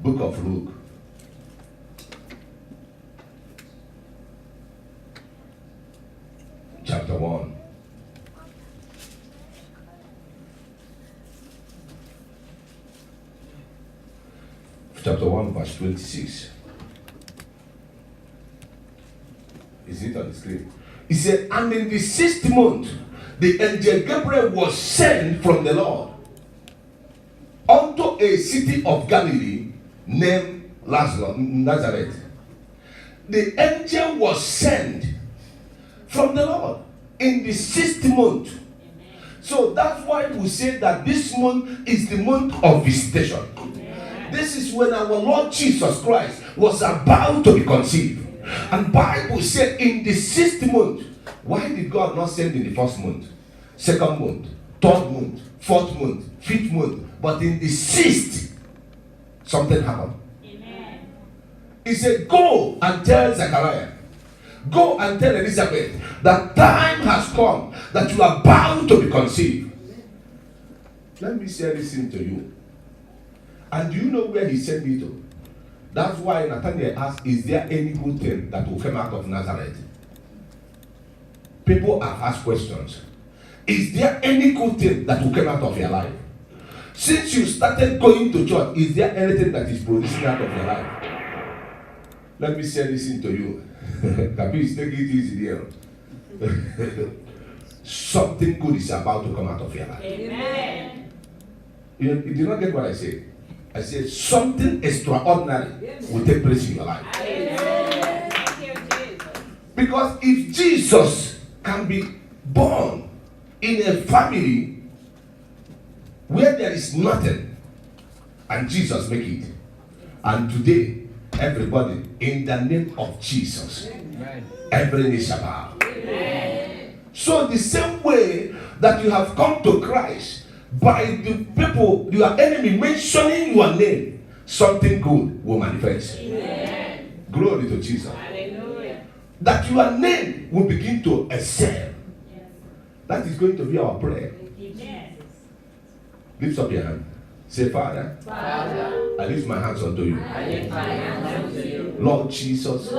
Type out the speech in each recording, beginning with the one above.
Book of Luke. Chapter 1. Chapter 1, verse 26. Is it on the screen? He said, and in the 6th month, the angel Gabriel was sent from the Lord unto a city of Galilee named Nazareth. The angel was sent from the Lord in the 6th month. So that's why we say that this month is the month of visitation. This is when our Lord Jesus Christ was about to be conceived. And Bible said in the 6th month. Why did God not send in the 1st month, 2nd month, 3rd month, 4th month, 5th month? But in the 6th, something happened. Amen. He said, go and tell Zechariah, go and tell Elizabeth that time has come that you are bound to be conceived. Let me say this thing to you. And do you know where he sent me to? That's why Nathanael asked, is there any good thing that will come out of Nazareth? People have asked questions. Is there any good thing that will come out of your life? Since you started going to church, is there anything that is producing out of your life? Let me say this to you. Please take it easy there. Something good is about to come out of your life. Amen. You did not get what I said. I said something extraordinary will take place in your life. Amen. Because if Jesus can be born in a family where there is nothing, and Jesus make it, and today everybody in the name of Jesus, every knee shall bow. So the same way that you have come to Christ by the people, your enemy mentioning your name, something good will manifest. Amen. Glory to Jesus. Hallelujah. That your name will begin to excel. Yes. That is going to be our prayer. Yes. Lift up your hand. Say, Father, I lift my hands unto you. Lord Jesus,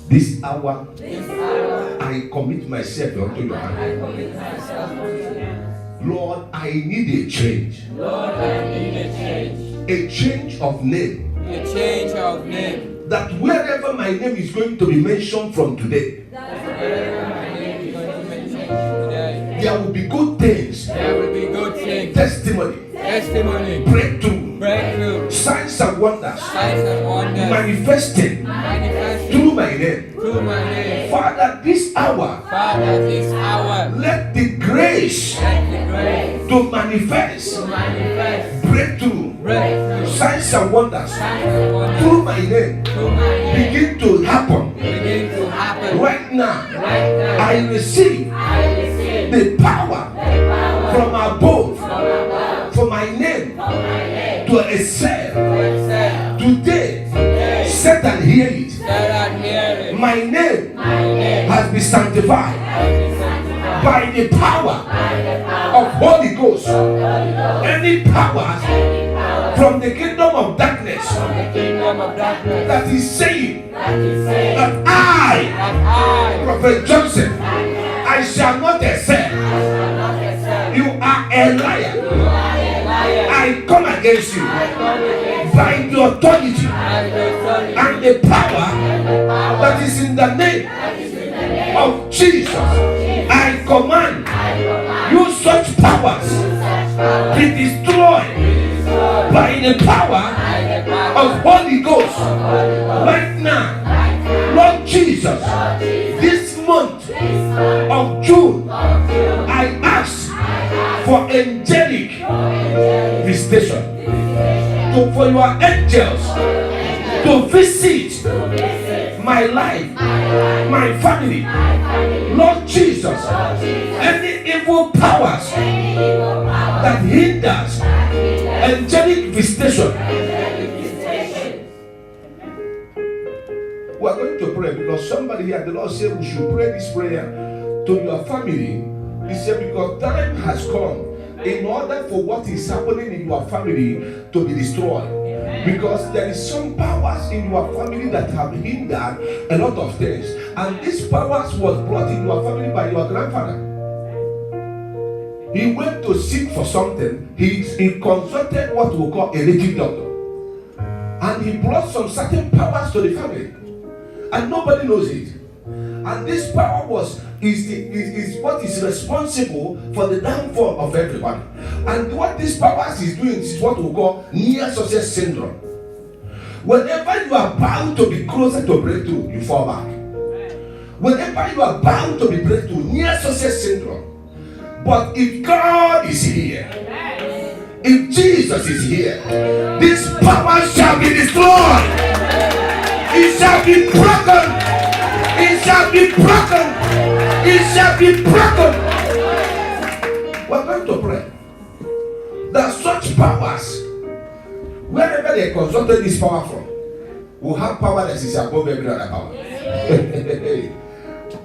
this hour, I commit myself unto your hand. Lord, I need a change. A change of name. That wherever my name is going to be mentioned from today, there will be good things. Testimony. Breakthrough. Signs and wonders. Manifesting through my name. Father, this hour, let the grace to manifest breakthrough, signs and wonders through my name begin to happen right now. I receive the power from above for my name to excel. Today, Satan hear it. My name has been sanctified by the power of Holy Ghost. Any power from the kingdom of darkness that is saying that I, Prophet Johnson, I shall not excel. You are a liar. I come against you by the authority and the power that is in the name of Jesus. I command you such powers be destroyed by the power of Holy Ghost right now. Lord Jesus, this month of June, I ask for angelic visitation, for your angels to visit my life, my family. Lord Jesus, any evil powers that hinders angelic visitation, we are going to pray because somebody here, the Lord said we should pray this prayer to your family. He said because time has come in order for what is happening in your family to be destroyed. Because there is some powers in your family that have hindered a lot of things. And these powers was brought in your family by your grandfather. He went to seek for something. He consulted what we call a native doctor. And he brought some certain powers to the family. And nobody knows it. And this power is what is responsible for the downfall of everybody. And what this power is doing is what we call near success syndrome. Whenever you are bound to be closer to breakthrough, you fall back. Whenever you are bound to be breakthrough, near success syndrome. But if God is here, if Jesus is here, this power shall be destroyed. It shall be broken. It shall be broken. It shall be broken. We're going to pray. There are such powers. Wherever they consulted this power from, will have power that is above every other power.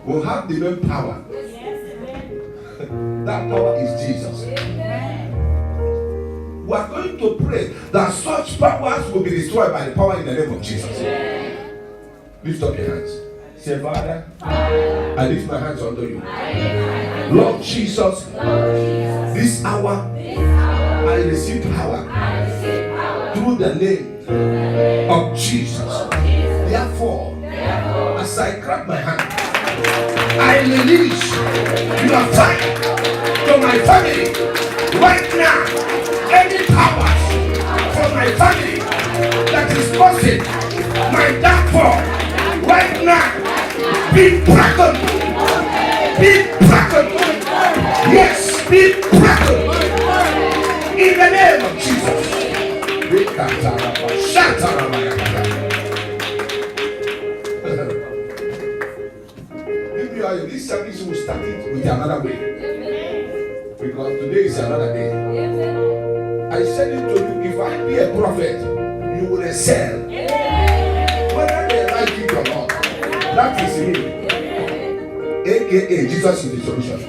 Will have the main power. That power is Jesus. We are going to pray that such powers will be destroyed by the power in the name of Jesus. Lift up your hands. Say, Father, I lift my hands unto you. Lord Jesus, this hour I receive power through the name of Jesus. Therefore, as I clap my hand, I release your fire to my family right now. Any powers from my family that is causing my downfall right now, be broken. Be broken. Yes, be broken. In the name of Jesus. This service will start it with another way. Because today is another day. I said it to you, if I be a prophet, you will excel. Whether they like it or not, that is me. AKA Jesus is the solution.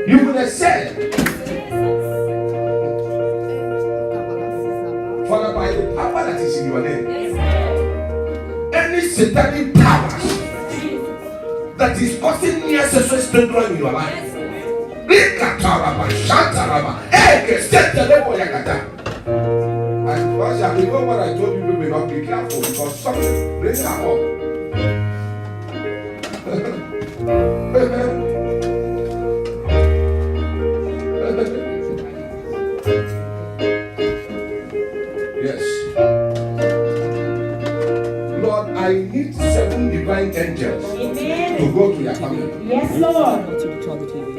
You will excel. Father, by the power that is in your name, any satanic powers that is causing near sexual syndrome in your life, and once I remember what I told you, you may not be careful because something brings her up. Yes. Lord, I need 7 divine angels. Amen. To go to your family. Yes, Lord.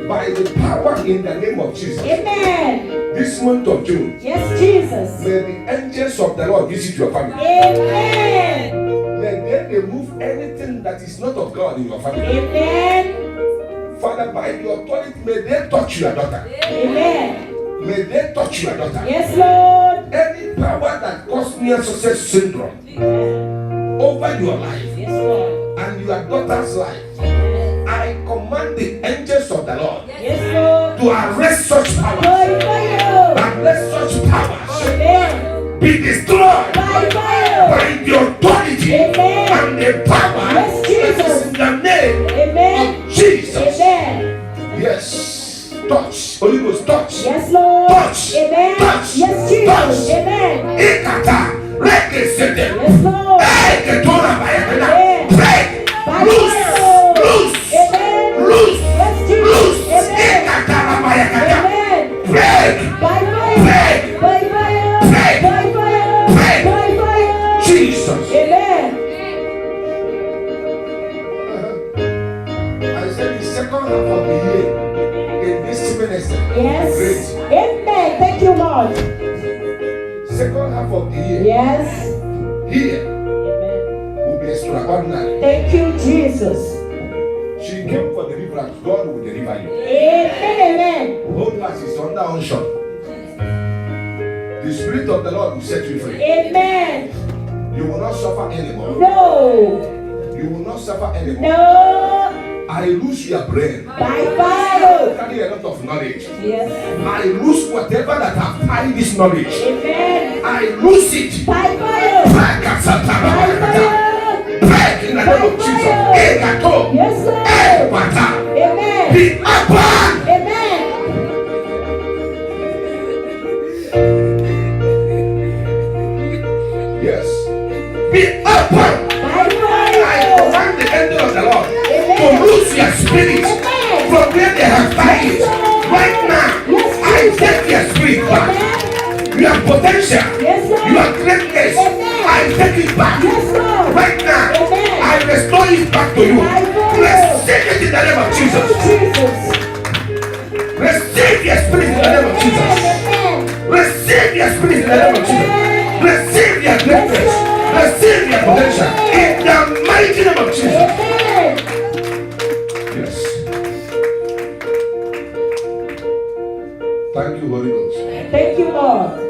By the power in the name of Jesus. Amen. This month of June. Yes, Jesus. May the angels of the Lord visit your family. Amen. May they remove anything that is not of God in your family. Amen. Father, by the authority, may they touch your daughter. Amen. May they touch your daughter. Yes, Lord. Any power that caused near success syndrome over your life, yes, Lord, and your daughter's life, I command the angels of the Lord, yes, Lord, to arrest such powers. And let such powers, amen, be destroyed by the authority, amen, and the power, yes, Jesus, in the name, amen, of Jesus. Amen. Yes. Touch. Holy Ghost, touch. Yes, Lord. Touch. Amen. Touch. Yes, Jesus. Touch. Amen. Ikata. Rekesete. Yes, Lord. Eketora bayakana. Amen. Break. Loose. Loose. Amen. Loose. Yes, Jesus. Loose. Amen. Ikatara bayakana. Amen. Break. By fire. Break. By fire. Break. By fire. Break. By fire. Jesus. Amen. I said the second half of the year in this ministry. Yes. Great. Amen. Thank you, Lord. Second half of the year. Yes. Here Amen. will be extraordinary. Thank you, Jesus. She came for deliverance. God will deliver you. Amen. Amen. Holiness is under unction. The Spirit of the Lord will set you free. Amen. You will not suffer anymore. No. You will not suffer anymore. No. I I lose your brain. By fire. Carry a lot of knowledge. Yes. I lose whatever that have tied this knowledge. Amen. I lose it. By fire. Break in the name of Jesus. Yes, Lord. Amen. Be open. Amen. Yes. Be open. By I fire. command the angel of the Lord to Amen. loose your spirit Amen. from where they have tied it. Right now, I take your spirit back. Your potential, Yes, Lord. your greatness, Amen. I take it back. Yes, Lord. Right now, Amen. I restore it back to you. Receive it in the name of Jesus. Jesus. Receive your spirit in the name of Jesus. Amen. Receive your spirit in the name of Jesus. Receive your greatness. Receive your potential in the mighty name of Jesus. Amen. Yes. Thank you, Holy Ghost. Thank you, Lord.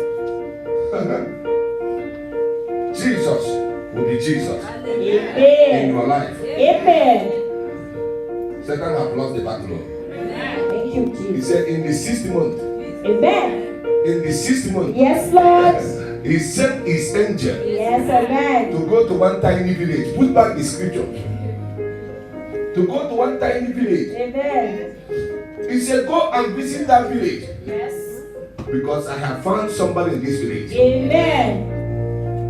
Jesus will be Jesus in Amen. your life. Amen. Satan have lost the battle. Thank you, He Jesus. said in the 6th month, Amen. in the 6th month, Yes, Lord. he sent his angel Yes, amen. to go to one tiny village. Put back the scripture. To go to one tiny village. Amen. He said, go and visit that village. Yes. Because I have found somebody in this village. Amen.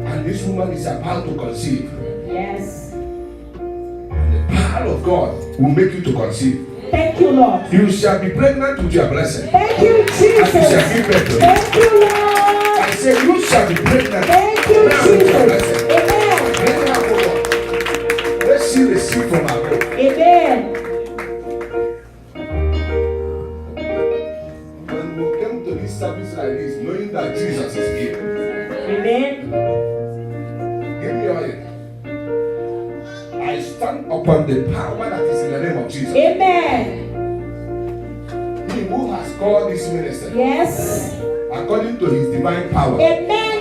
And this woman is about to conceive. Yes. The power of God will make you to conceive. Thank you, Lord. You shall be pregnant with your blessing. Thank you, And you shall Jesus. give birth to it. Thank you, Lord. I say you shall be pregnant. Thank you, now with your blessing. Jesus. Amen. Bring her forward. Let she receive from her God. Amen. When we come to this service like this, knowing that Jesus is here, Amen. give me oil. I stand upon the power that is in the name of Jesus. Amen. He who has called this ministry Yes. according to his divine power. Amen.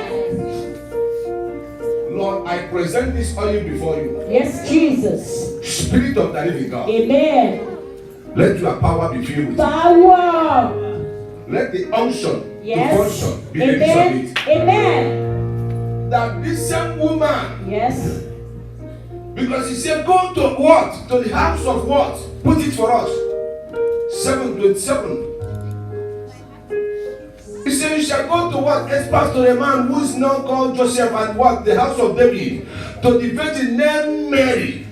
Lord, I present this oil before you. Yes, Jesus. Spirit of the living God, Amen. let your power be filled with. Power. Let the unction to Yes. function be released of Amen. it. Amen. That this same woman, Yes. because he said, go to what? To the house of what? Put it for us. 7:27. He said, you shall go to what? Express to the man who is now called Joseph and what? The house of David. To the virgin named Mary.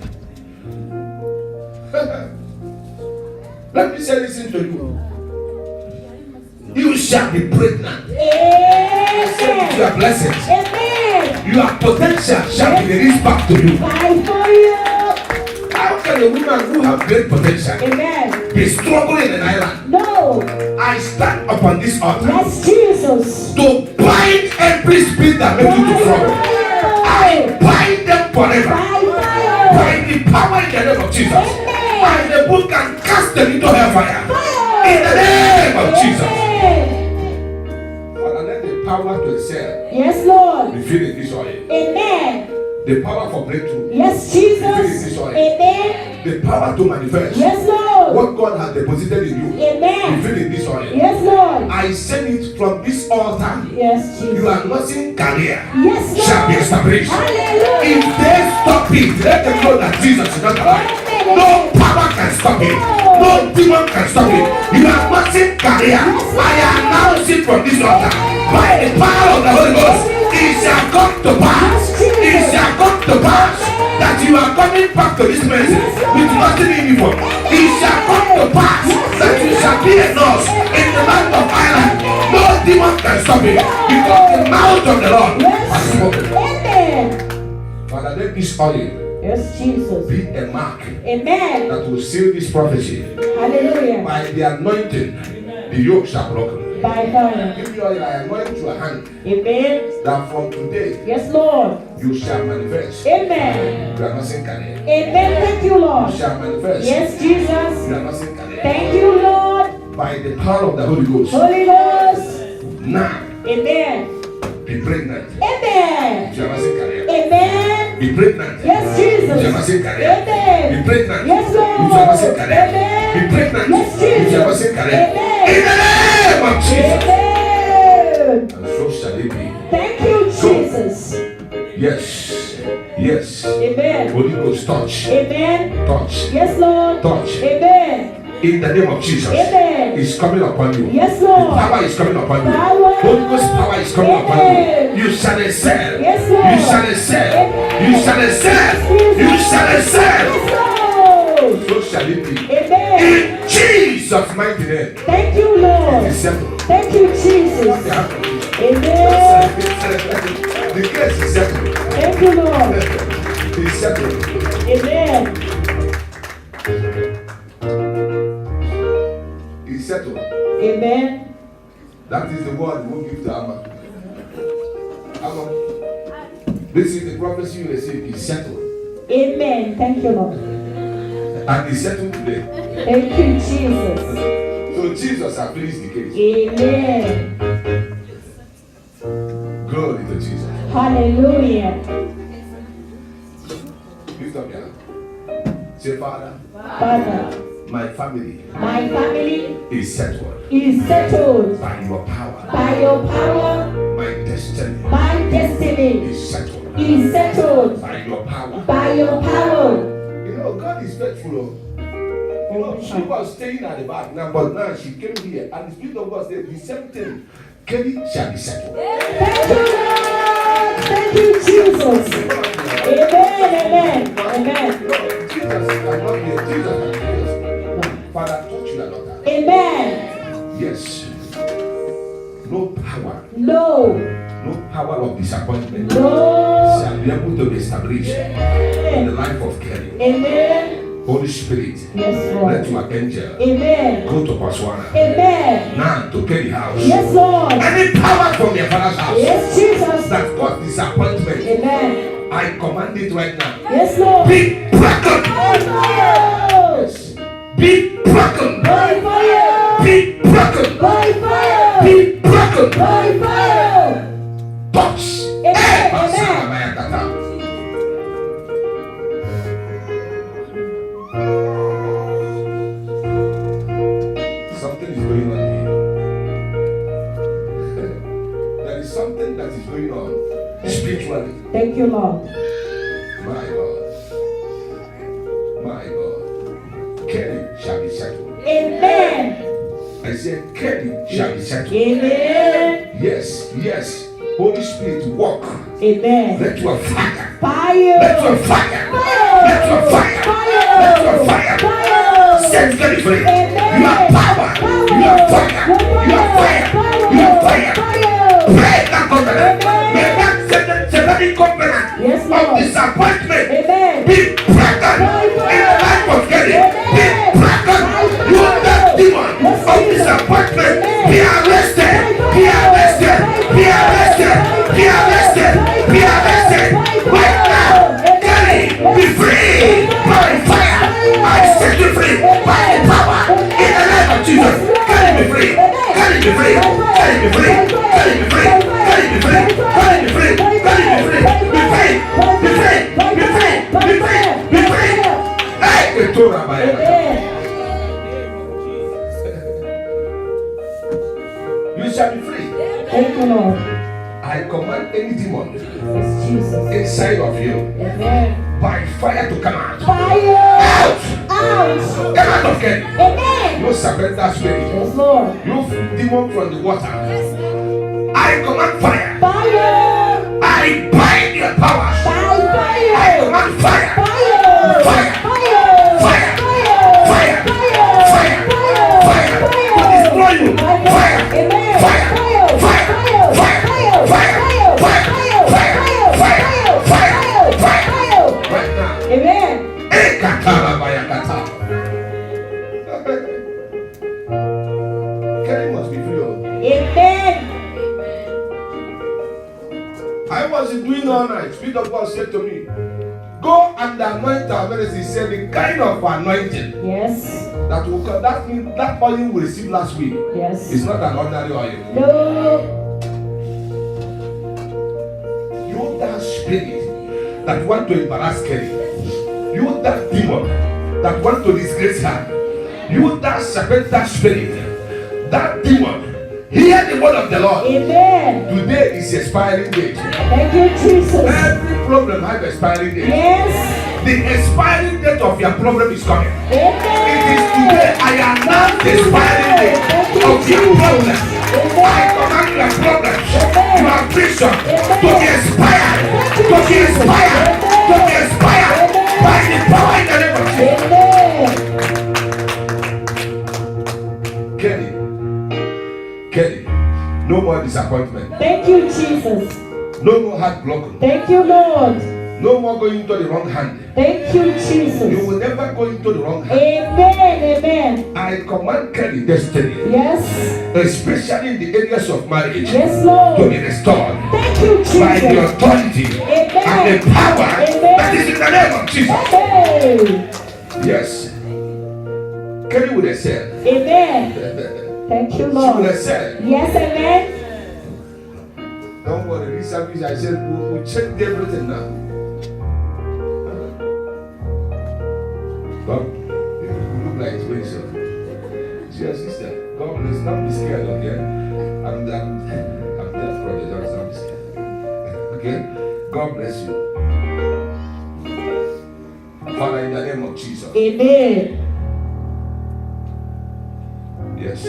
Let me say this to you. You shall be pregnant. Accept your Amen. blessings. Amen. Your potential shall be released back to you. Fight for you. How can a woman who has great potential Amen. be struggling in Ireland? No. I stand upon this altar Yes, Jesus. to bind every spirit that makes you to struggle. I bind them forever By fire. by the power in the name of Jesus. And the book can cast them into hellfire in the name of Jesus. Amen. Father, let the power to excel Yes, Lord. be filled in this oil. Amen. The power for breakthrough. Yes, Jesus. Amen. The power to manifest Yes, Lord. what God has deposited in you. Be Amen. filled in this oil. Yes, Lord. I send it from this altar. Yes, You Jesus. are losing career. Yes, Shall be Lord. established. Hallelujah. If they stop it, let them know that Jesus is not alive. No power can stop it. No demon can stop it. You are losing career. I announce it from this altar. By the power of the Holy Ghost, it shall come to pass. It shall come to pass that you are coming back to this place with nothing in you. It shall come to pass that you shall be a nurse in the land of Ireland. No demon can stop it because the mouth of the Lord has spoken. Amen. Father, let this oil Yes, Jesus. be a mark Amen. that will seal this prophecy. Hallelujah. By the anointing, the yoke shall broken. By fire. Give me oil, I anoint your hand Amen. that from today Yes, Lord. you shall manifest. Amen. You are not seeing career. Amen. Thank you, You Lord. shall manifest. Yes, Jesus. You are not seeing career. Thank you, Lord. By the power of the Holy Ghost. Holy Ghost. Now, Amen. be pregnant. Amen. You are not seeing career. Amen. Be pregnant. Yes, Jesus. You shall not say career. Amen. Be pregnant. Yes, Lord. You shall not say career. Amen. Be pregnant. Yes, You Jesus. shall not say career. Amen. In the name of Jesus. Amen. And so shall it be. Thank you, Jesus. Yes. Yes. Amen. Holy Ghost touch. Amen. Touch. Yes, Lord. Touch. Amen. In the name of Jesus. Amen. It's coming upon you. Yes, The Lord. power is coming upon you. Power. Holy Ghost power is coming upon Amen. you. You shall excel. Yes, Lord. You shall excel. Amen. You shall excel. You shall excel. Yes, Lord. So shall it be. Amen. In Jesus' mighty name. Thank you, It Lord. is settled. Thank you, Jesus. Yeah. Amen. The case is settled. Thank you, Lord. It's settled. Amen. It's settled. Amen. That is the word we will give to Amma. Amma. This is the prophecy you receive. It's settled. Amen. Thank you, Lord. And it's settled today. Thank you, Jesus. So Jesus has finished the case. Amen. Glory to Jesus. Hallelujah. Lift up your hand. Say, Father, Father, my family my family is settled is settled by your power. by your power. My destiny My destiny is settled is settled by your power. by your power. You know, God is faithful. You know, she was staying at the back now, but now she came here, and the Spirit of God said, the same thing. Kelly shall be settled. Thank you, Lord. Thank you, Jesus. Amen. Amen. Amen. You know, Jesus cannot be a Jesus. Father, touch your daughter. Amen. Yes. No power, No. no power of disappointment No. shall be able to be established in the Amen. life of Kelly. Amen. Holy Spirit, Yes, let Lord. your angel Amen. go to Botswana. Amen. Now to Kelly house. Yes, Lord. Any power from your father's house Yes, Jesus. that caused disappointment, Amen. I command it right now. Yes, Lord. Be broken. By fire. Be broken. By fire. Be broken. By fire. Be broken. By fire. Touch. Amen. Something is going on here. There is something that is going on spiritually. Thank you, Lord. My God. My God. Kelly shall be settled. Amen. I said, Kelly shall be settled. Amen. Yes, yes. Holy Spirit, walk. Amen. Let your fire. Fire. Let your fire. Fire. Let your fire. Fire. Let your fire. Fire. Set Kelly free. Amen. You have power. You have fire. You have fire. You have fire. Break that covenant. Amen. May that satanic covenant Yes, of Lord. disappointment Amen. be broken in the life of Kelly. Be broken. You that demon of disappointment be arrested. Be arrested. Be arrested. Be arrested. Be arrested. Right now, Kelly, be free by fire. I set you free by the power in the name of Jesus. Kelly, be free. Kelly, be free. Kelly, be free. Kelly, be free. Kelly, be free. Kelly, be free. Kelly, be free. Be free. Be free. Be free. Be free. Be free. Hey, the Torah, my God. Amen. You shall be free. Thank you, Lord. I command any demon Yes, Jesus. inside of you Amen. by fire to come out. Fire. Out! Out. Come out of Kelly. Amen. You surrender spirit. Yes, Lord. You demon from the water. I command fire. Fire. I bind your power. By I fire. command fire. Fire. Fire. Fire. Fire. Fire. Fire. Fire. Fire. To destroy you. Fire. Amen. Fire. Fire. Fire. Fire. Fire. Fire. Fire. Fire. Fire. Fire. Right now. Amen. Ekatarabayakata. Kelly must be free. Amen. I was doing all night. Spirit of God said to me, go and anoint our medicine. He said the kind of anointing Yes. that will come, that means that oil we received last week Yes. is not an ordinary oil. No. You that spirit that want to embarrass Kelly, you that demon that want to disgrace her, you that serpent, that spirit, that demon, hear the word of the Lord. Amen. Today is expiring date. Thank you, Jesus. Every problem has expiring date. Yes. The expiring date of your problem is coming. Amen. It is today I announce the expiring date of your problem. I command your problems, your affliction, to be expired, to be expired, to be expired by the power in the name of Jesus. Kelly, no more disappointment. Thank you, Jesus. No more heart broken. Thank you, Lord. No more going into the wrong hand. Thank you, Jesus. You will never go into the wrong hand. Amen. Amen. I command Kelly destiny, Yes. especially in the areas of marriage, Yes, to Lord. be restored Thank you, Jesus. by the authority and the power that is in the name of Jesus. Hey. Yes. Kelly will excel. Amen. Thank you, She will Lord. excel. Yes, amen. Don't worry, this service I said we'll check everything now. God, you look like it's very soon. It's your sister. God bless. Don't be scared, okay? I'm there for the Lord. Don't be scared. Okay? God bless you. Father, in the name of Jesus. Amen. Yes.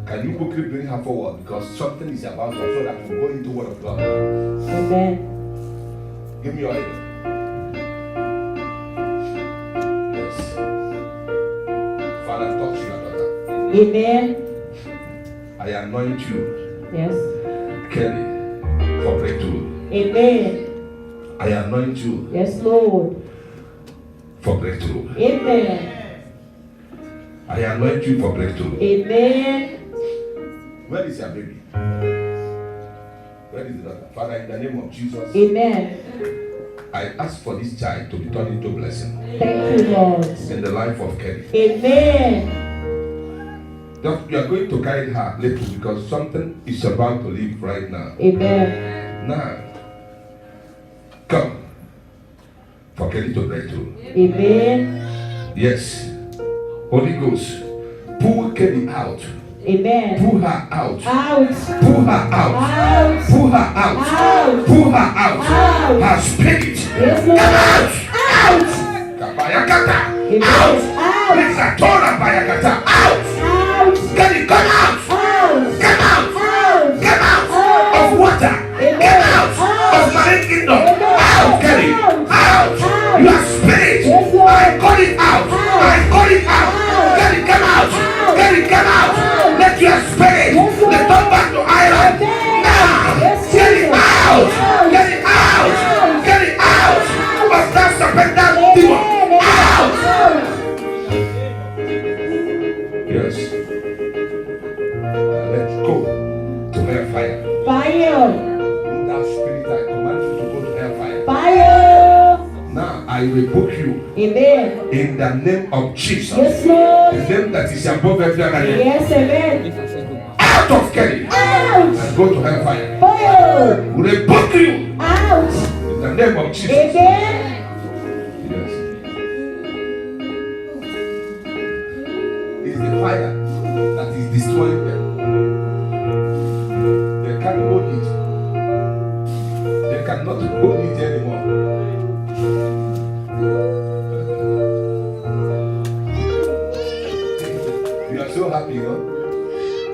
Can you quickly bring her forward? Because something is about to, so that we go into word of God. Amen. Give me your head. Yes. Father, touch your daughter. Amen. I anoint you, Yes. Kelly, for breakthrough. Amen. I anoint you Yes, Lord. for breakthrough. Amen. I anoint you for breakthrough. Amen. Where is your baby? Where is the daughter? Father, in the name of Jesus, Amen. I ask for this child to be turned into blessing Thank you, Lord. in the life of Kelly. Amen. You are going to guide her little because something is about to leave right now. Amen. Now, come for Kelly to break through. Amen. Yes. Holy Ghost, pull Kelly out. Amen. Pull her out. Out. Pull her out. Out. Pull her out. Out. Pull her out. Out. Her spirit. Yes, Lord. Out. Kabayakata. Amen. Out. Out. Lexatora bayakata. Out. Out. Kelly, come out. Out. Come out. Out. Come out Out. of water. Amen. Come out Out. of marine kingdom. Amen. Out, Kelly. Out. Out. Out. Your spirit. Yes, Lord. I call it out. Out. I call it out. Out. Kelly, come out. Out. Kelly, come out. Out. Let your spirit Yes, Lord. return back to Ireland. Amen. Now. Yes, Kelly, Jesus. out. Out. Kelly, out. Out. Kelly, out. Of that serpent, that Amen. demon. Amen. Out. Out. Yes. Let's go to hellfire. Fire. That spirit, I command you to go to hellfire. Fire. Now I rebuke you Amen. in the name of Jesus. Yes, The Lord. name that is above every other name. Yes, amen. Out of Kelly Out. and go to hellfire. Fire. We rebuke you Out. in the name of Jesus. Amen. Yes. It's the fire that is destroying them. They can't hold it. They cannot hold it anymore. You are so happy, you know?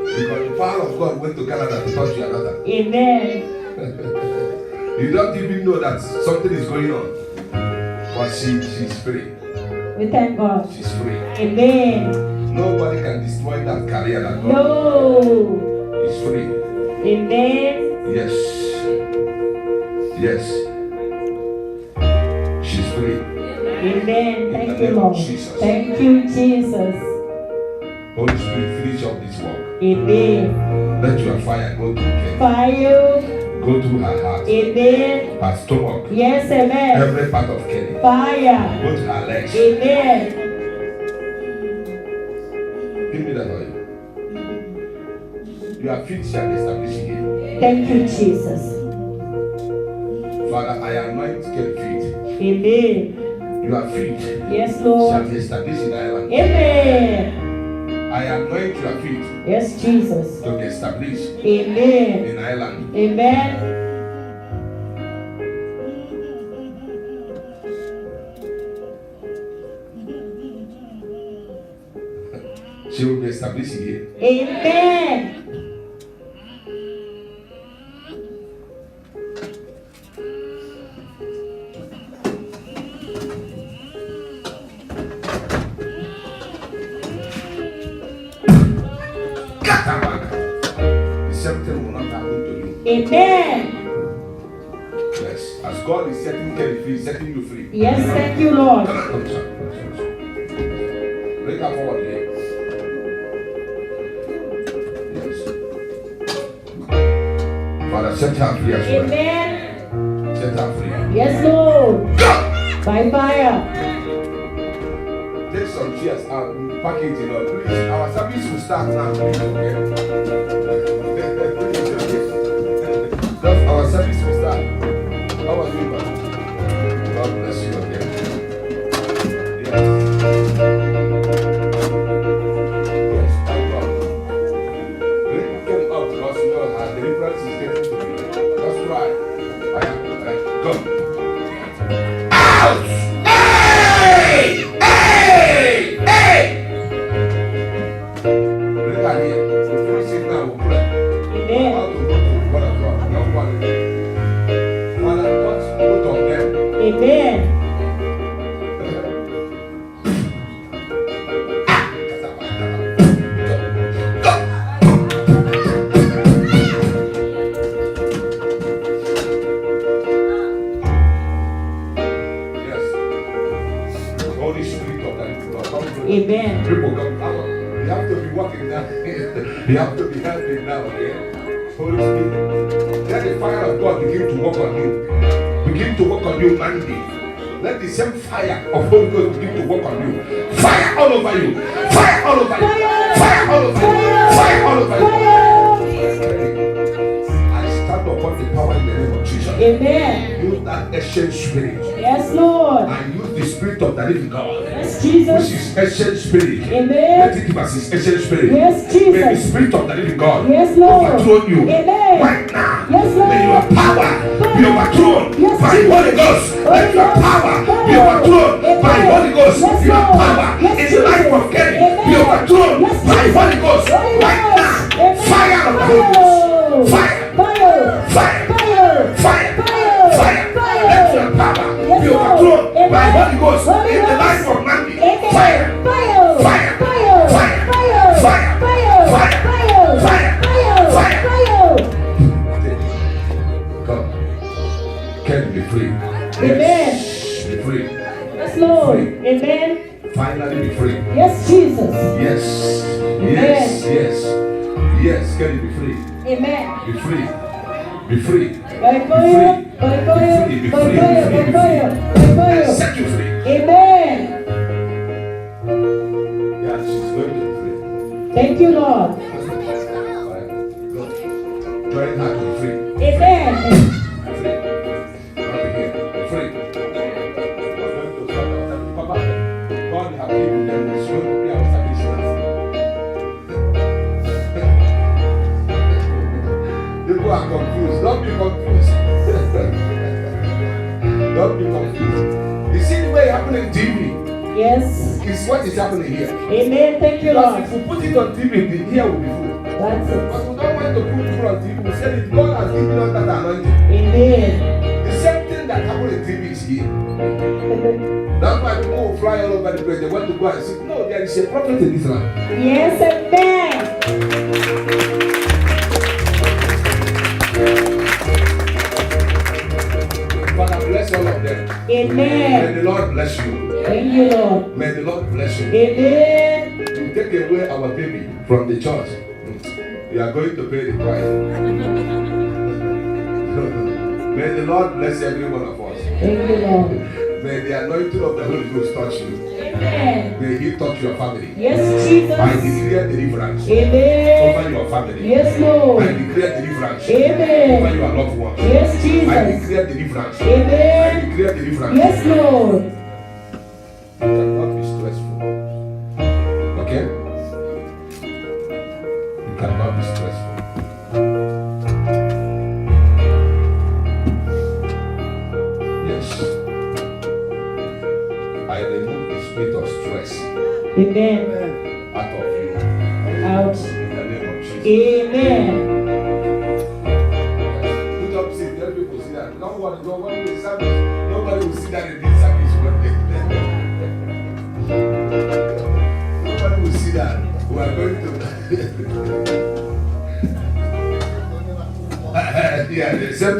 Because the power of God went to Canada to touch your daughter. Amen. You don't even know that something is going on. But she's free. We thank God. She's free. Amen. Nobody can destroy that career that God No. is free. Amen. Yes. Yes. She's free. Amen. In Thank the you, name of Lord. Jesus. Thank you, Jesus. Holy Spirit, finish up this work. Amen. Let your fire go to Kelly. Fire. Go to her heart, Amen. her stomach, Yes, amen. every part of Kelly. Fire. Go to her legs. Amen. Give me that oil. Your feet shall be established here. Thank you, Jesus. Father, I anoint Kelly's feet. Amen. Your feet Yes, shall Lord. be established in Ireland. Amen. I anoint your feet Yes, Jesus. to be established Amen. in Ireland. Amen. She will be established here. Amen. The same thing will not happen to you. Amen. Yes. As God is setting Kelly free, setting you free. Yes, thank you, Lord. Come on, come, son. Bring her forward here. Yes. Father, set her free as well. Amen. Set her free. Yes, Lord. Go! By fire. Take some chairs out, package it up. Please, our service will start now. Please, okay? Just our service will start. How are you, man? God bless you again. Yes. Yes, thank God. Bring them up because you know our deliverance is getting to me. That's right. Go. Out! Hey! Hey! Hey! Bring her here. If you sit down, we'll pray. Amen. How to go to God of God. No one. Father, touch both of them. Amen. Amen. People come out. You have to be walking now. You have to be helping now, okay? Holy Spirit. Let the fire of God begin to work on you. Begin to work on you, Monday. Let the same fire of Holy Ghost begin to work on you. Fire all over you. Fire all over you. Fire all over you. Fire all over you. I stand upon the power in the name of Jesus. Amen. Use that ancient spirit. Yes, Lord. And use the spirit of the living God. Yes, Jesus. Which is ancient spirit. Amen. Let it give us his ancient spirit. Yes, May the Jesus. spirit of the living God Yes, Lord. overthrow you. Amen. Right now. Yes, Lord. May your power be overthrown Yes, by the Jesus. Holy Ghost. Let your power be overthrown by the Holy Ghost. Yes, Your Lord. power Yes, in the life of Kelly be Amen. overthrown Yes, by the Holy Ghost. Holy Right Ghost. now. Amen. Fire of the Holy Ghost. Fire. Fire. Fire. Fire. Fire. Fire. Fire. Fire. Let your power Yes, be Lord. overthrown by the Amen. Holy Ghost Holy in the Ghost. life of Mandy. Amen. Fire. Fire. Fire. Fire. Fire. Fire. Fire. Fire. Fire. Fire. Fire. Fire. Fire. Fire. God can be free. Amen. Yes. Be free. Yes, Lord. Amen. Finally be free. Yes, Jesus. Yes. Amen. Yes. Yes. Yes. Can you be free? Amen. Be free. Be free. By fire. By fire. Be free. Be By free. fire. Be By free. fire. By And fire. set you free. Amen. Yeah, she's going to be free. Thank you, Lord. Alright. Go. Join her to be free. Amen. Be free. Not here. Be free. We're going to start our service. Papa, God have given them. It's going to be our service now. People are confused. Don't be confused. Don't be confused. You see the way it happened in TV? Yes. It's what is happening here. Amen. Thank you, Because Lord. if we put it on TV, the here will be full. That's it. But we don't want to put people on TV. We said it. God has given us that anointing. Amen. The same thing that happened in TV is here. That's why people will fly all over the place. They want to go and see. No, there is a prophet in this land. Yes, amen. Father, bless all of them. May Amen. the Lord bless you. Thank you, Lord. May the Lord bless you. Amen. You take away our baby from the church. You are going to pay the price. May the Lord bless every one of us. Thank you, Lord. May the anointing of the Holy Ghost touch you. Amen. May He touch your family. Yes, Jesus. I declare deliverance Amen. over your family. Yes, Lord. I declare deliverance Amen. over your loved ones. Yes, I Jesus. declare deliverance. I Amen. declare deliverance. Yes, Lord. You cannot be stressful. Okay? You cannot be stressful. Yes. I remove the spirit of stress Amen. out of you. Out. In the name of Jesus. Amen. Put up seat. Let people see that. Don't worry. Don't worry. The service. Nobody will see that in this service one day. Nobody will see that. We are going to. Yeah, the same.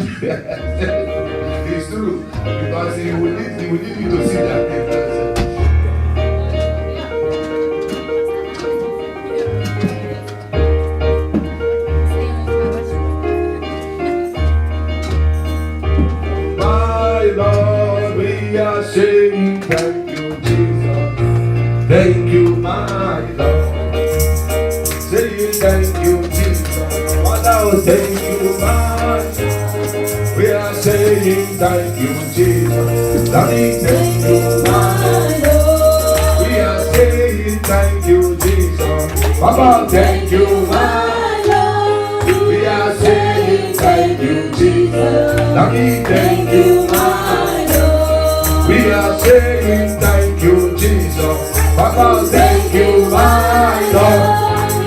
It's true because he will need you to see that. My Lord, we are saying thank you, Jesus. Thank you, my Lord. Saying thank you, Jesus. Father, thank you, my Lord. We are saying thank you, Jesus. Daddy, thank you, my Lord. We are saying thank you, Jesus. Papa, thank you, my Lord. We are saying thank you, Jesus. Daddy, thank you, my Lord. We are saying thank you, Jesus. Papa, thank you, my Lord.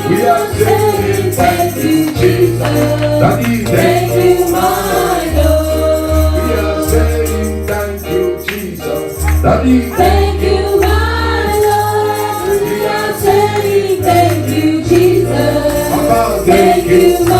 We are saying thank you, Jesus. Daddy, thank you, my Lord. We are saying thank you, Jesus. Daddy, Thank you, my Lord. We are saying thank you, Jesus. Papa, Thank you, my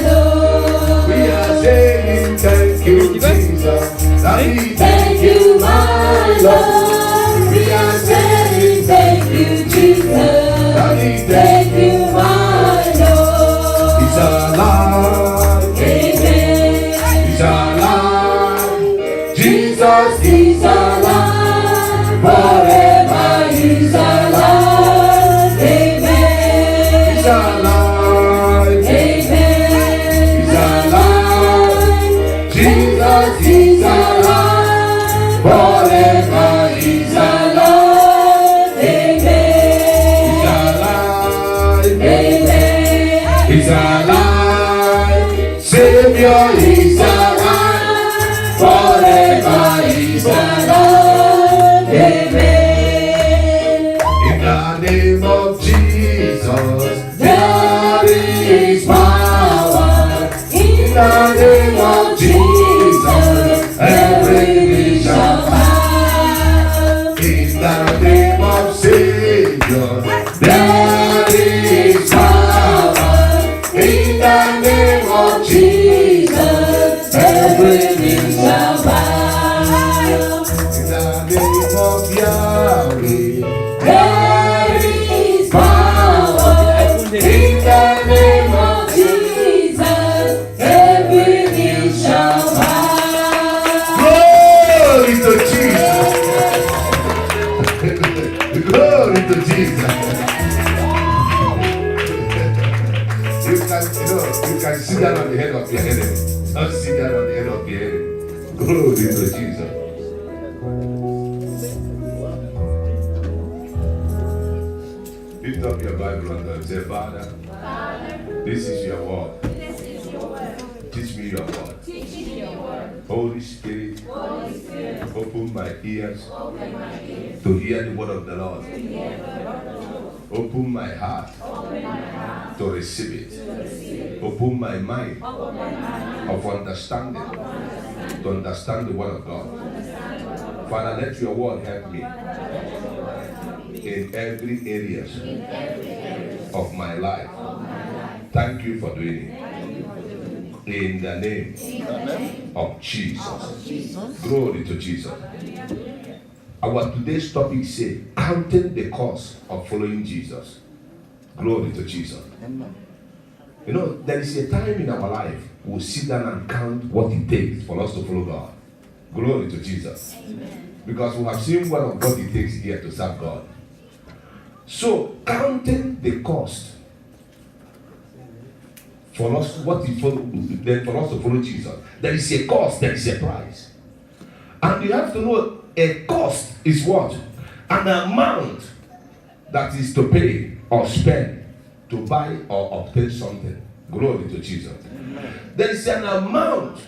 Lord. We are saying thank you, Jesus. Daddy, Thank you, my Lord. We are saying thank you, Jesus. Daddy, Thank you, my Lord. He's alive. Amen. He's alive. Jesus is alive. Forever He's alive. Amen. He's alive. Amen. He's alive. Jesus is alive. Forever He's alive. Amen. He's alive. Amen. He's alive. Savior is alive. Forever He's alive. Amen. In the name of Jesus, There is power in the name of Jesus. Every knee shall bow. in the name of Savior, There is power in the name of Jesus. Every knee shall bow. in the name of Yahweh, There is power in the name of Jesus. Every knee shall bow. glory to Jesus. Glory to Jesus. You can sit down on the head of your enemy. Don't sit down on the head of your enemy. Glory to Jesus. Lift up your Bible and say, Father, this is your word. Teach me your word. Holy Spirit, open my ears to hear the word of the Lord. Open my heart to receive it. Open my mind of understanding to understand the word of God. Father, let your word help me in every area of my life. Thank you for doing it. In the name of Jesus. Glory to Jesus. Our today's topic says, counting the cost of following Jesus. Glory to Jesus. You know, there is a time in our life we'll sit down and count what it takes for us to follow God. Glory to Jesus. Because we have seen what of what it takes here to serve God. So, counting the cost for us, then for us to follow Jesus, there is a cost, there is a price. And you have to know a cost is what? An amount that is to pay or spend to buy or obtain something. Glory to Jesus. Amen. There is an amount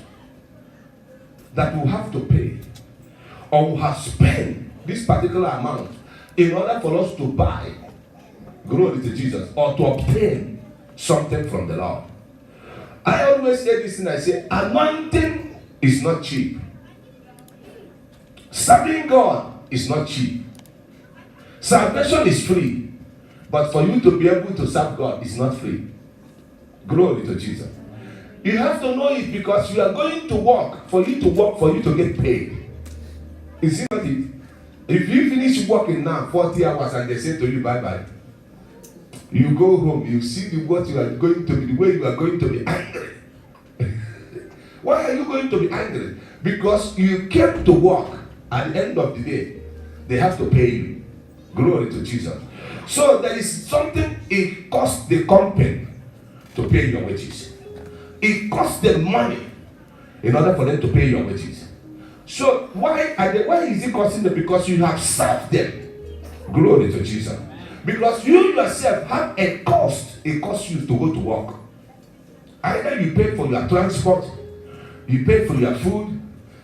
that we have to pay or we have spent this particular amount in order for us to buy, glory to Jesus, or to obtain something from the Lord. I always say this and I say, anointing is not cheap. Serving God is not cheap. Salvation is free. But for you to be able to serve God is not free. Glory to Jesus. You have to know it because you are going to work. For you to work, for you to get paid. Is it not it? If you finish working now 40 hours and they say to you bye-bye, you go home, you see what you are going to be, the way you are going to be angry. Why are you going to be angry? Because you came to work. At the end of the day, they have to pay you. Glory to Jesus. So there is something, it costs the company to pay your wages. It costs them money in order for them to pay your wages. So why is it costing them? Because you have served them. Glory to Jesus. Because you yourself have a cost. It costs you to go to work. Either you pay for your transport, you pay for your food,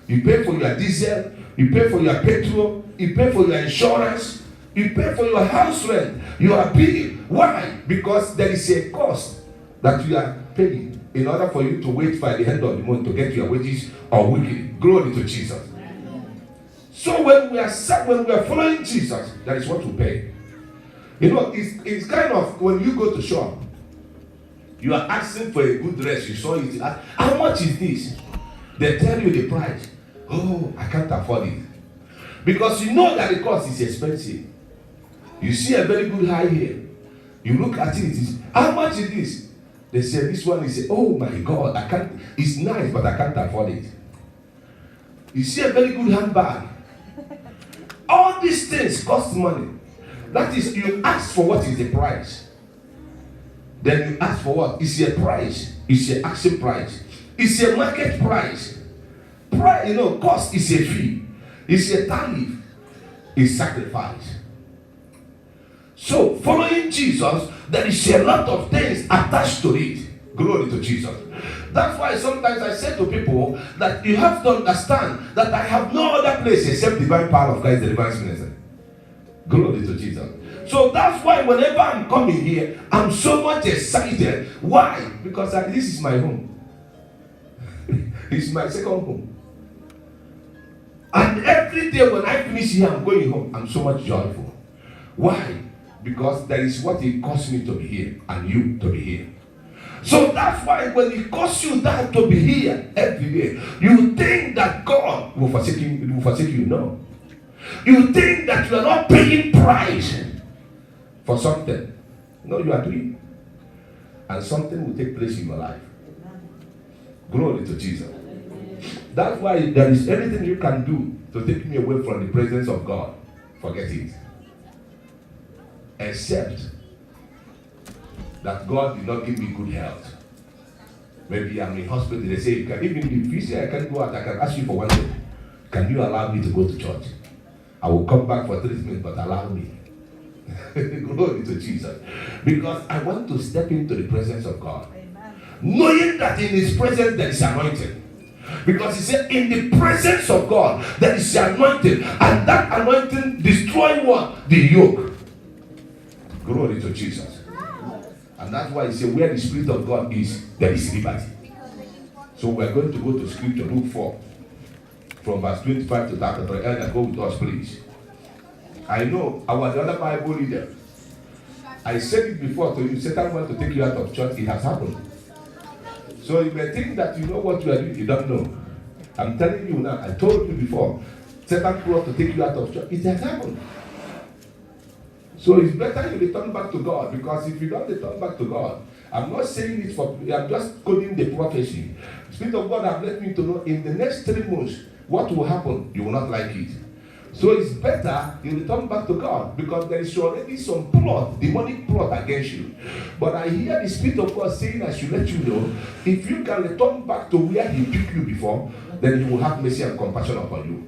you pay for your diesel, you pay for your petrol, you pay for your insurance, you pay for your house rent, your bill. Why? Because there is a cost that you are paying in order for you to wait by the end of the month to get your wages or weekly. Glory to Jesus. So when we are following Jesus, that is what we pay. You know, it's kind of when you go to shop, you are asking for a good dress, you saw it. How much is this? They tell you the price. Oh, I can't afford it. Because you know that the cost is expensive. You see a very good high heel. You look at it, how much is this? They say this one is, oh my God, I can't, it's nice, but I can't afford it. You see a very good handbag. All these things cost money. That is, you ask for what is the price. Then you ask for what? It's a price. It's an asking price. It's a market price. Price, cost is a fee. It's a tariff. It's sacrifice. So, following Jesus, there is a lot of things attached to it. Glory to Jesus. That's why sometimes I say to people that you have to understand that I have no other place except divine power of Christ, the divine ministry. Glory to Jesus. So that's why whenever I'm coming here, I'm so much excited. Why? Because this is my home. It's my second home. And every day when I finish here, I'm going home. I'm so much joyful. Why? Because there is what it costs me to be here and you to be here. So that's why when it costs you that to be here every day, you think that God will forsake you. No. You think that you are not paying price for something. No, you are doing. And something will take place in your life. Glory to Jesus. That's why if there is anything you can do to take me away from the presence of God, forget it. Except that God did not give me good health. Maybe I'm in hospital, they say, even if you say I can't go out, I can ask you for one thing. Can you allow me to go to church? I will come back for treatment, but allow me. Glory to Jesus. Because I want to step into the presence of God. Amen. Knowing that in His presence there is anointing. Because He said, in the presence of God there is anointing. And that anointing destroys what? The yoke. Glory to Jesus. And that's why He said, where the Spirit of God is, there is liberty. So we're going to go to Scripture, Luke 4. From verse 25 to 33. Elder, go with us, please. I know the other Bible reader. I said it before to you. Satan wants to take you out of church. It has happened. So you may think that you know what you are doing. You don't know. I'm telling you now. I told you before. Satan wants to take you out of church. It has happened. So it's better you return back to God. Because if you don't return back to God, I'm not saying it for. I'm just quoting the prophecy. The Spirit of God has let me to know in the next 3 months. what will happen? You will not like it. So it's better you return back to God, because there is already some plot, demonic plot against you. But I hear the Spirit of God saying I should let you know, if you can return back to where He took you before, then He will have mercy and compassion upon you.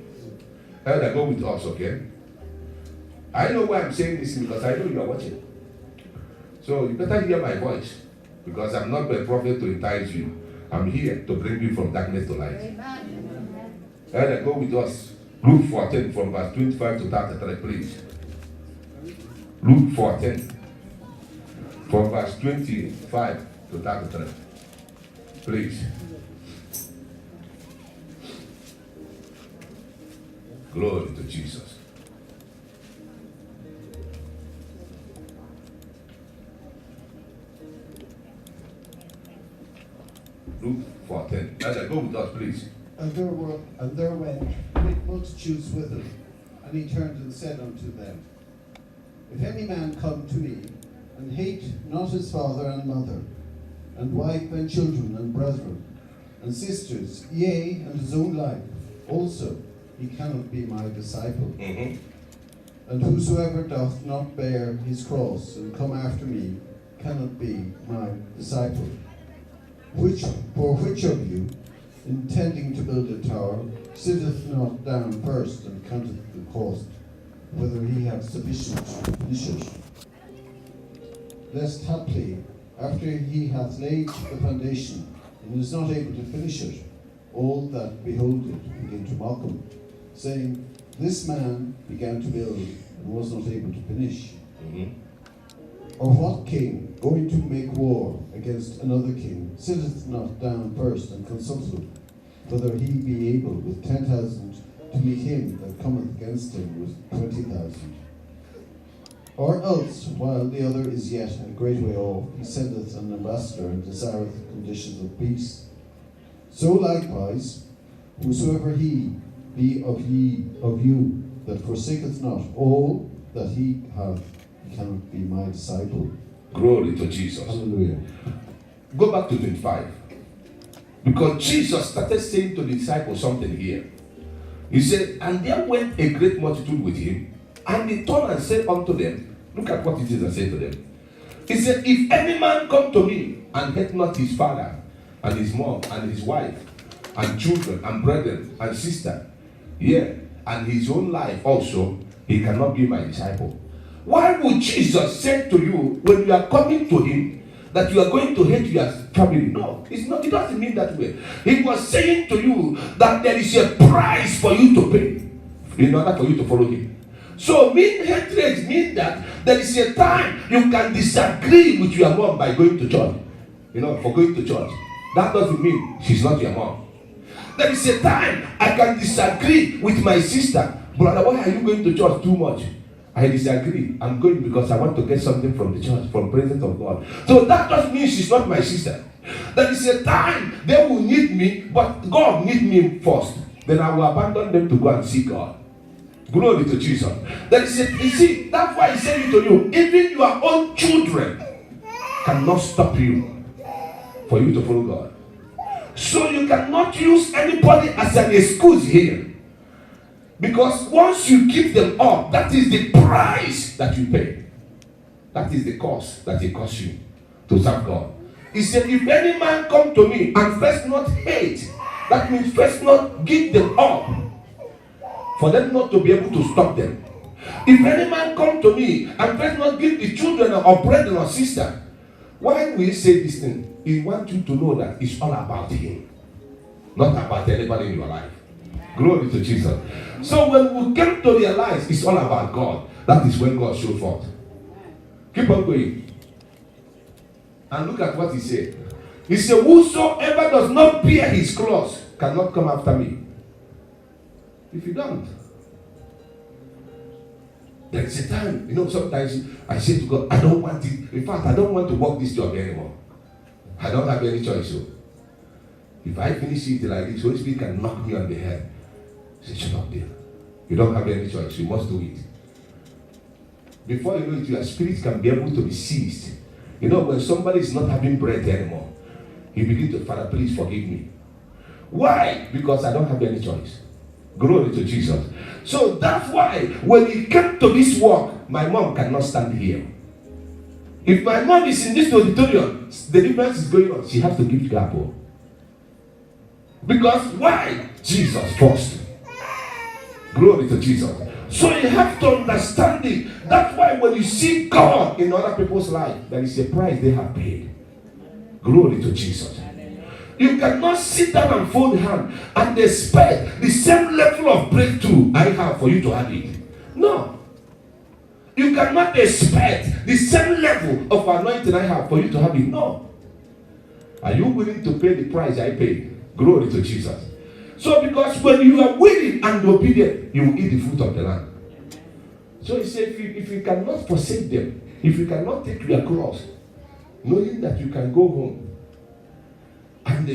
Elder, go with us, okay? I know why I'm saying this, because I know you are watching. So you better hear my voice, because I'm not a prophet to entice you. I'm here to bring you from darkness to light. Elder, go with us. Luke 14 from verse 25 to 33, please. Luke 14 from verse 25 to 33, please. Glory to Jesus. Luke 14. Elder, go with us, please. And there went great multitudes with him, and he turned and said unto them, If any man come to me, and hate not his father and mother, and wife and children and brethren, and sisters, yea, and his own life also, he cannot be my disciple. And whosoever doth not bear his cross and come after me cannot be my disciple. Which of you, intending to build a tower, sitteth not down first and counteth the cost, whether he have sufficient to finish it? Lest haply, after he hath laid the foundation, and is not able to finish it, all that behold it begin to mock him, saying, This man began to build and was not able to finish. Or what king, going to make war against another king, sitteth not down first and consulteth whether he be able with 10,000 to meet him that cometh against him with 20,000? Or else, while the other is yet a great way off, he sendeth an ambassador and desireth conditions of peace. So likewise, whosoever he be of you that forsaketh not all that he hath, he cannot be my disciple. Glory to Jesus. Hallelujah. Go back to 25. Because Jesus started saying to the disciples something here. He said, And there went a great multitude with him, and he turned and said unto them, look at what Jesus said to them. He said, If any man come to me and hate not his father and his mom and his wife and children and brethren and sister, and his own life also, he cannot be my disciple. Why would Jesus say to you, when you are coming to him, that you are going to hate your family? No, it's not. It doesn't mean that way. He was saying to you that there is a price for you to pay in order for you to follow him. So hatred means that there is a time you can disagree with your mom by going to church. For going to church. That doesn't mean she's not your mom. There is a time I can disagree with my sister. Brother, why are you going to church too much? I disagree. I'm going because I want to get something from the church, from the presence of God. So that doesn't mean she's not my sister. There is a time they will need me, but God needs me first. Then I will abandon them to go and see God. Glory to Jesus. You see, that's why he's saying to you, even your own children cannot stop you for you to follow God. So you cannot use anybody as an excuse here. Because once you keep them up, that is the price that you pay. That is the cost that it costs you to serve God. He said, if any man come to me and first not hate, that means first not give them up, for them not to be able to stop them. If any man come to me and first not give the children or brethren or sister, why will he say this thing? He wants you to know that it's all about him, not about anybody in your life. Glory to Jesus. So when we came to realize it's all about God, that is when God showed forth. Keep on going. And look at what he said. He said, whosoever does not bear his cross cannot come after me. If you don't, there is a time, sometimes I say to God, I don't want it. In fact, I don't want to work this job anymore. I don't have any choice. So if I finish it like this, Holy Spirit can knock me on the head. Say, shut up there. You don't have any choice. You must do it. Before you know it, your spirit can be able to be seized. When somebody is not having breath anymore, he begins to, Father, please forgive me. Why? Because I don't have any choice. Glory to Jesus. So that's why when he came to this work, my mom cannot stand here. If my mom is in this auditorium, the difference is going on. She has to give gap. Because why? Jesus first. Glory to Jesus. So you have to understand it. That's why when you see God in other people's life, there is a price they have paid. Glory to Jesus. You cannot sit down and fold hand and expect the same level of breakthrough I have for you to have it. No. You cannot expect the same level of anointing I have for you to have it. No. Are you willing to pay the price I paid? Glory to Jesus. So because when you are willing and obedient, you will eat the fruit of the land. So he said, if you cannot forsake them, if you cannot take your cross, knowing that you can go home, and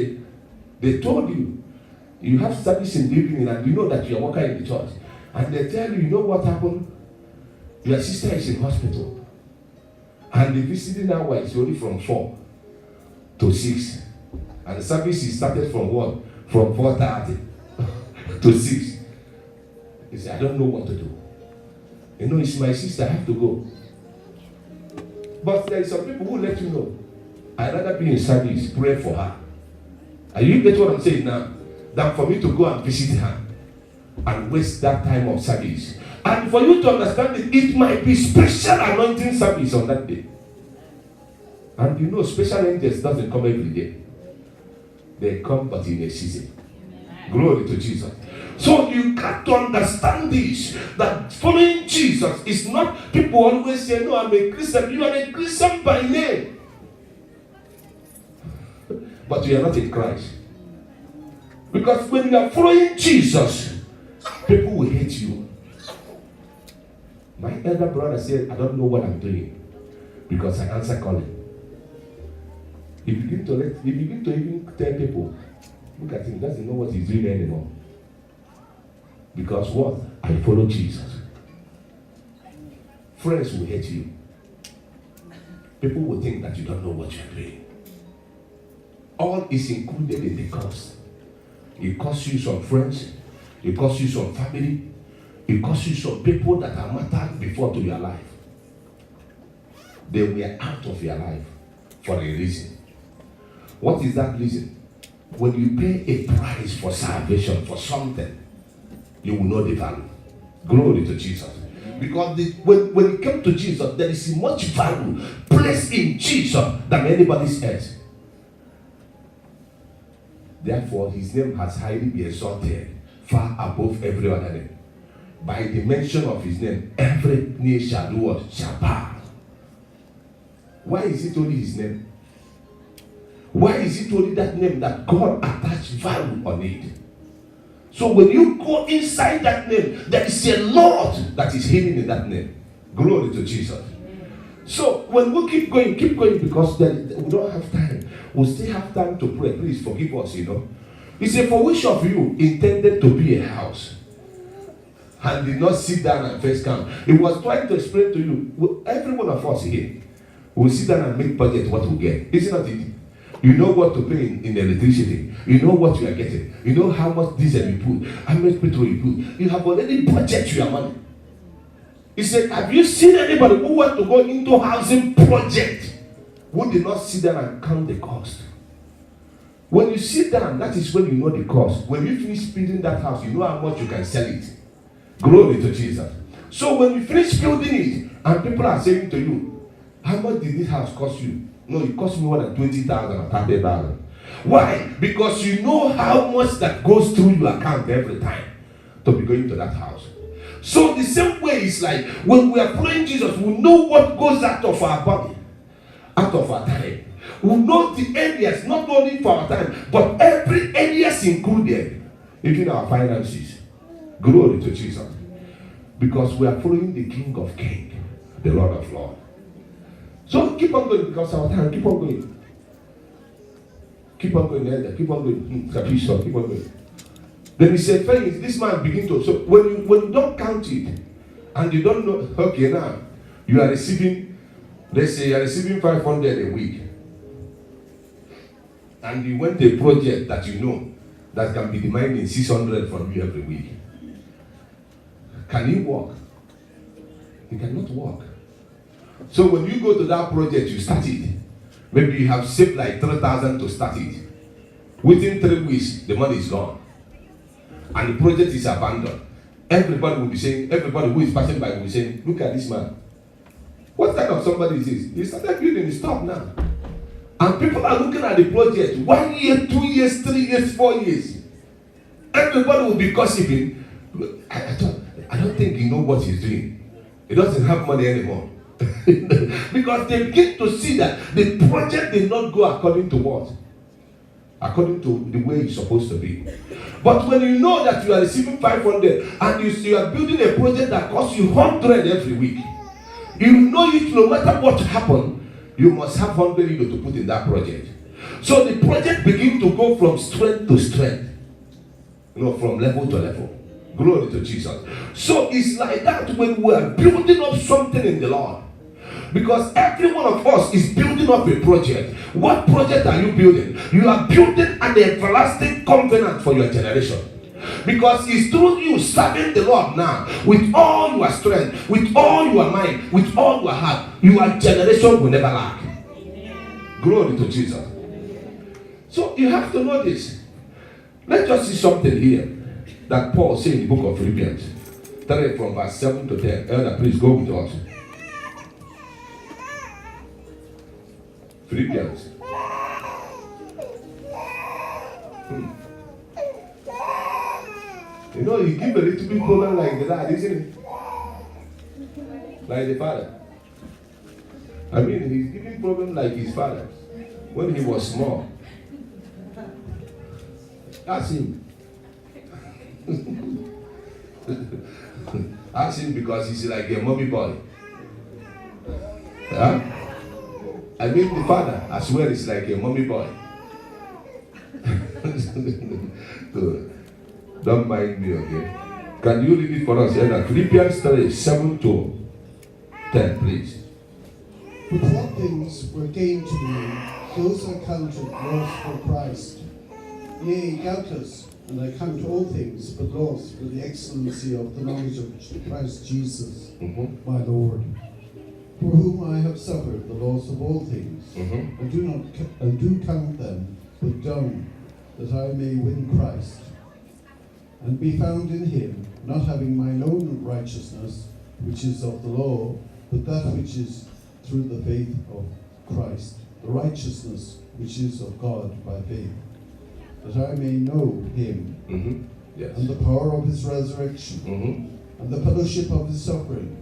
they told you, you have service in the evening and you know that you are working in the church, and they tell you, you know what happened? Your sister is in hospital, and the visiting hour is only from 4 to 6, and the service is started from what? From 4:30 to 6. He said, I don't know what to do. You know, it's my sister, I have to go. But there are some people who let you know, I'd rather be in service, pray for her. Are you getting what I'm saying now? Than for me to go and visit her and waste that time of service. And for you to understand it, it might be special anointing service on that day. And you know, special angels doesn't come every day. They come but in a season. Glory to Jesus. So you got to understand this, that following Jesus is not, people always say, no, I'm a Christian. You are a Christian by name, but you are not in Christ. Because when you are following Jesus, people will hate you. My elder brother said, I don't know what I'm doing because I answer calling. He begin to even tell people, look at him, doesn't know what he's doing anymore. Because what? I follow Jesus. Friends will hate you. People will think that you don't know what you're doing. All is included in the cost. It costs you some friends. It costs you some family. It costs you some people that are mattered before to your life. They were out of your life for a reason. What is that reason? When you pay a price for salvation, for something, you will know the value. Glory to Jesus. Because when it comes to Jesus, there is much value placed in Jesus than anybody's else. Therefore, his name has highly been exalted, far above every other name. By the mention of his name, every knee shall do what? Shall bow. Why is it only his name? Why is it only that name that God attached value on it? So when you go inside that name, there is a lot that is hidden in that name. Glory to Jesus. So when we keep going because we don't have time. We'll still have time to pray. Please forgive us, you know. He said, for which of you intended to be a house and did not sit down and first come? He was trying to explain to you, every one of us here will sit down and make budget what we get. Isn't that it? You know what to pay in electricity. You know what you are getting. You know how much diesel you put, how much petrol you put. You have already budgeted your money. He said, have you seen anybody who wants to go into housing project who did not sit down and count the cost? When you sit down, that is when you know the cost. When you finish building that house, you know how much you can sell it. Glory to Jesus. So when you finish building it, and people are saying to you, how much did this house cost you? No, it cost me more than 20,000 or 30,000. Why? Because you know how much that goes through your account every time to be going to that house. So the same way is like when we are praying Jesus, we know what goes out of our body, out of our time. We know the areas, not only for our time, but every area is included, even our finances. Glory to Jesus. Because we are following the King of Kings, the Lord of Lords. So keep on going because our time, keep on going. Keep on going, elder. Keep on going. Capisco, keep on going. Then he said, friends, this man begin to. So when you don't count it and you don't know, okay, now you are receiving, let's say you are receiving 500 a week. And you went to a project that you know that can be demanding 600 from you every week. Can he walk? He cannot walk. So when you go to that project, you start it. Maybe you have saved like 3,000 to start it. Within 3 weeks, the money is gone. And the project is abandoned. Everybody will be saying, everybody who is passing by will be saying, look at this man. What kind of somebody is this? He started building, he stopped now. And people are looking at the project 1 year, 2 years, 3 years, 4 years. Everybody will be gossiping. I don't think he knows what he's doing. He doesn't have money anymore. Because they begin to see that the project did not go according to what? According to the way it's supposed to be. But when you know that you are receiving 500 and you are building a project that costs you 100 every week, you know it no matter what happens, you must have 100 euro to put in that project. So the project begins to go from strength to strength, from level to level. Glory to Jesus. So it's like that when we are building up something in the Lord. Because every one of us is building up a project. What project are you building? You are building an everlasting covenant for your generation. Because it's through you serving the Lord now with all your strength, with all your mind, with all your heart, your generation will never lack. Glory to Jesus. So you have to know this. Let's just see something here that Paul said in the book of Philippians. Starting from verse 7 to 10. Elder, please go with us. Philippians. You know, he give a little bit problem like the dad, isn't it? Like the father. I mean, he's giving problem like his father when he was small. Ask him. Ask him because he's like a mommy boy. Huh? I mean, the father as well is like a mommy boy. So, don't mind me, okay? Can you read it for us here? Philippians 3, 7 to 10, please. But what things were gained to me, those I counted loss for Christ. Yea, doubtless, and I count all things but loss for the excellency of the knowledge of Christ Jesus, my Lord, for whom I have suffered the loss of all things, and do count them but dung, that I may win Christ, and be found in him, not having mine own righteousness, which is of the law, but that which is through the faith of Christ, the righteousness which is of God by faith, that I may know him, Yes. and the power of his resurrection, and the fellowship of his suffering,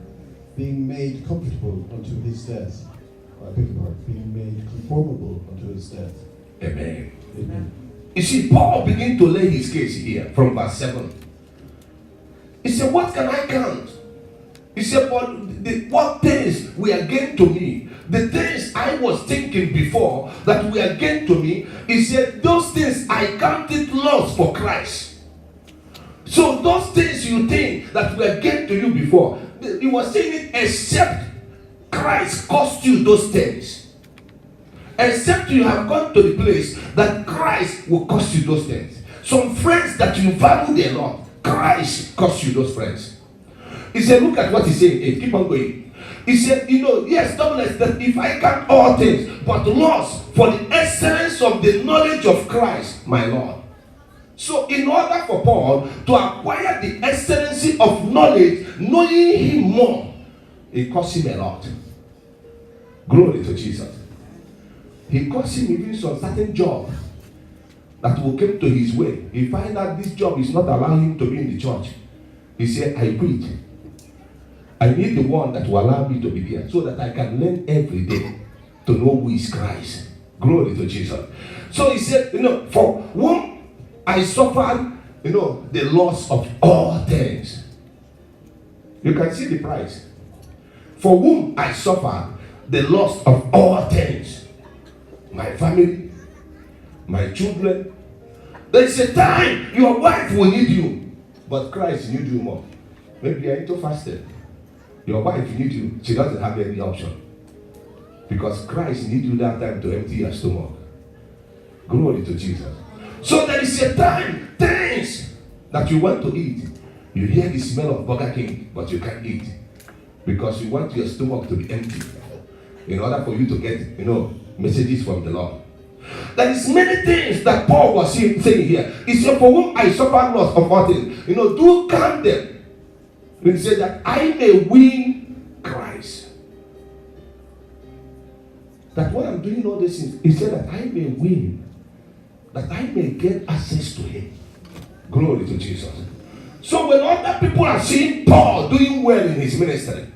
being made comfortable unto his death. I beg your pardon, being made conformable unto his death. Amen. Amen. You see, Paul began to lay his case here from verse 7. He said, what can I count? He said, what things were gained to me, the things I was thinking before that were gained to me, he said, those things I counted loss for Christ. So those things you think that were gained to you before, he was saying it, except Christ cost you those things. Except you have gone to the place that Christ will cost you those things. Some friends that you value a lot, Christ cost you those friends. He said, look at what he's saying. Hey, keep on going. He said, yes, doubtless that if I count all things, but loss for the excellence of the knowledge of Christ, my Lord. So in order for Paul to acquire the excellency of knowledge, knowing him more, it cost him a lot. Glory to Jesus. He cost him even some certain job that will come to his way. He find out this job is not allowing him to be in the church. He said, I quit. I need the one that will allow me to be there so that I can learn every day to know who is Christ. Glory to Jesus. So he said, for whom I suffered, the loss of all things. You can see the price. For whom I suffered the loss of all things. My family, my children. There is a time your wife will need you, but Christ need you more. Maybe you are into fasting. Your wife needs you. She doesn't have any option. Because Christ needs you that time to empty your stomach. Glory to Jesus. So there is a time, things that you want to eat. You hear the smell of Burger King, but you can't eat because you want your stomach to be empty in order for you to get, messages from the Lord. There is many things that Paul was saying here. He said, for whom I suffer loss of all things, do count them. He said that I may win Christ. That when I'm doing all these things, he said that I may win, that I may get access to him. Glory to Jesus. So when other people are seeing Paul doing well in his ministry,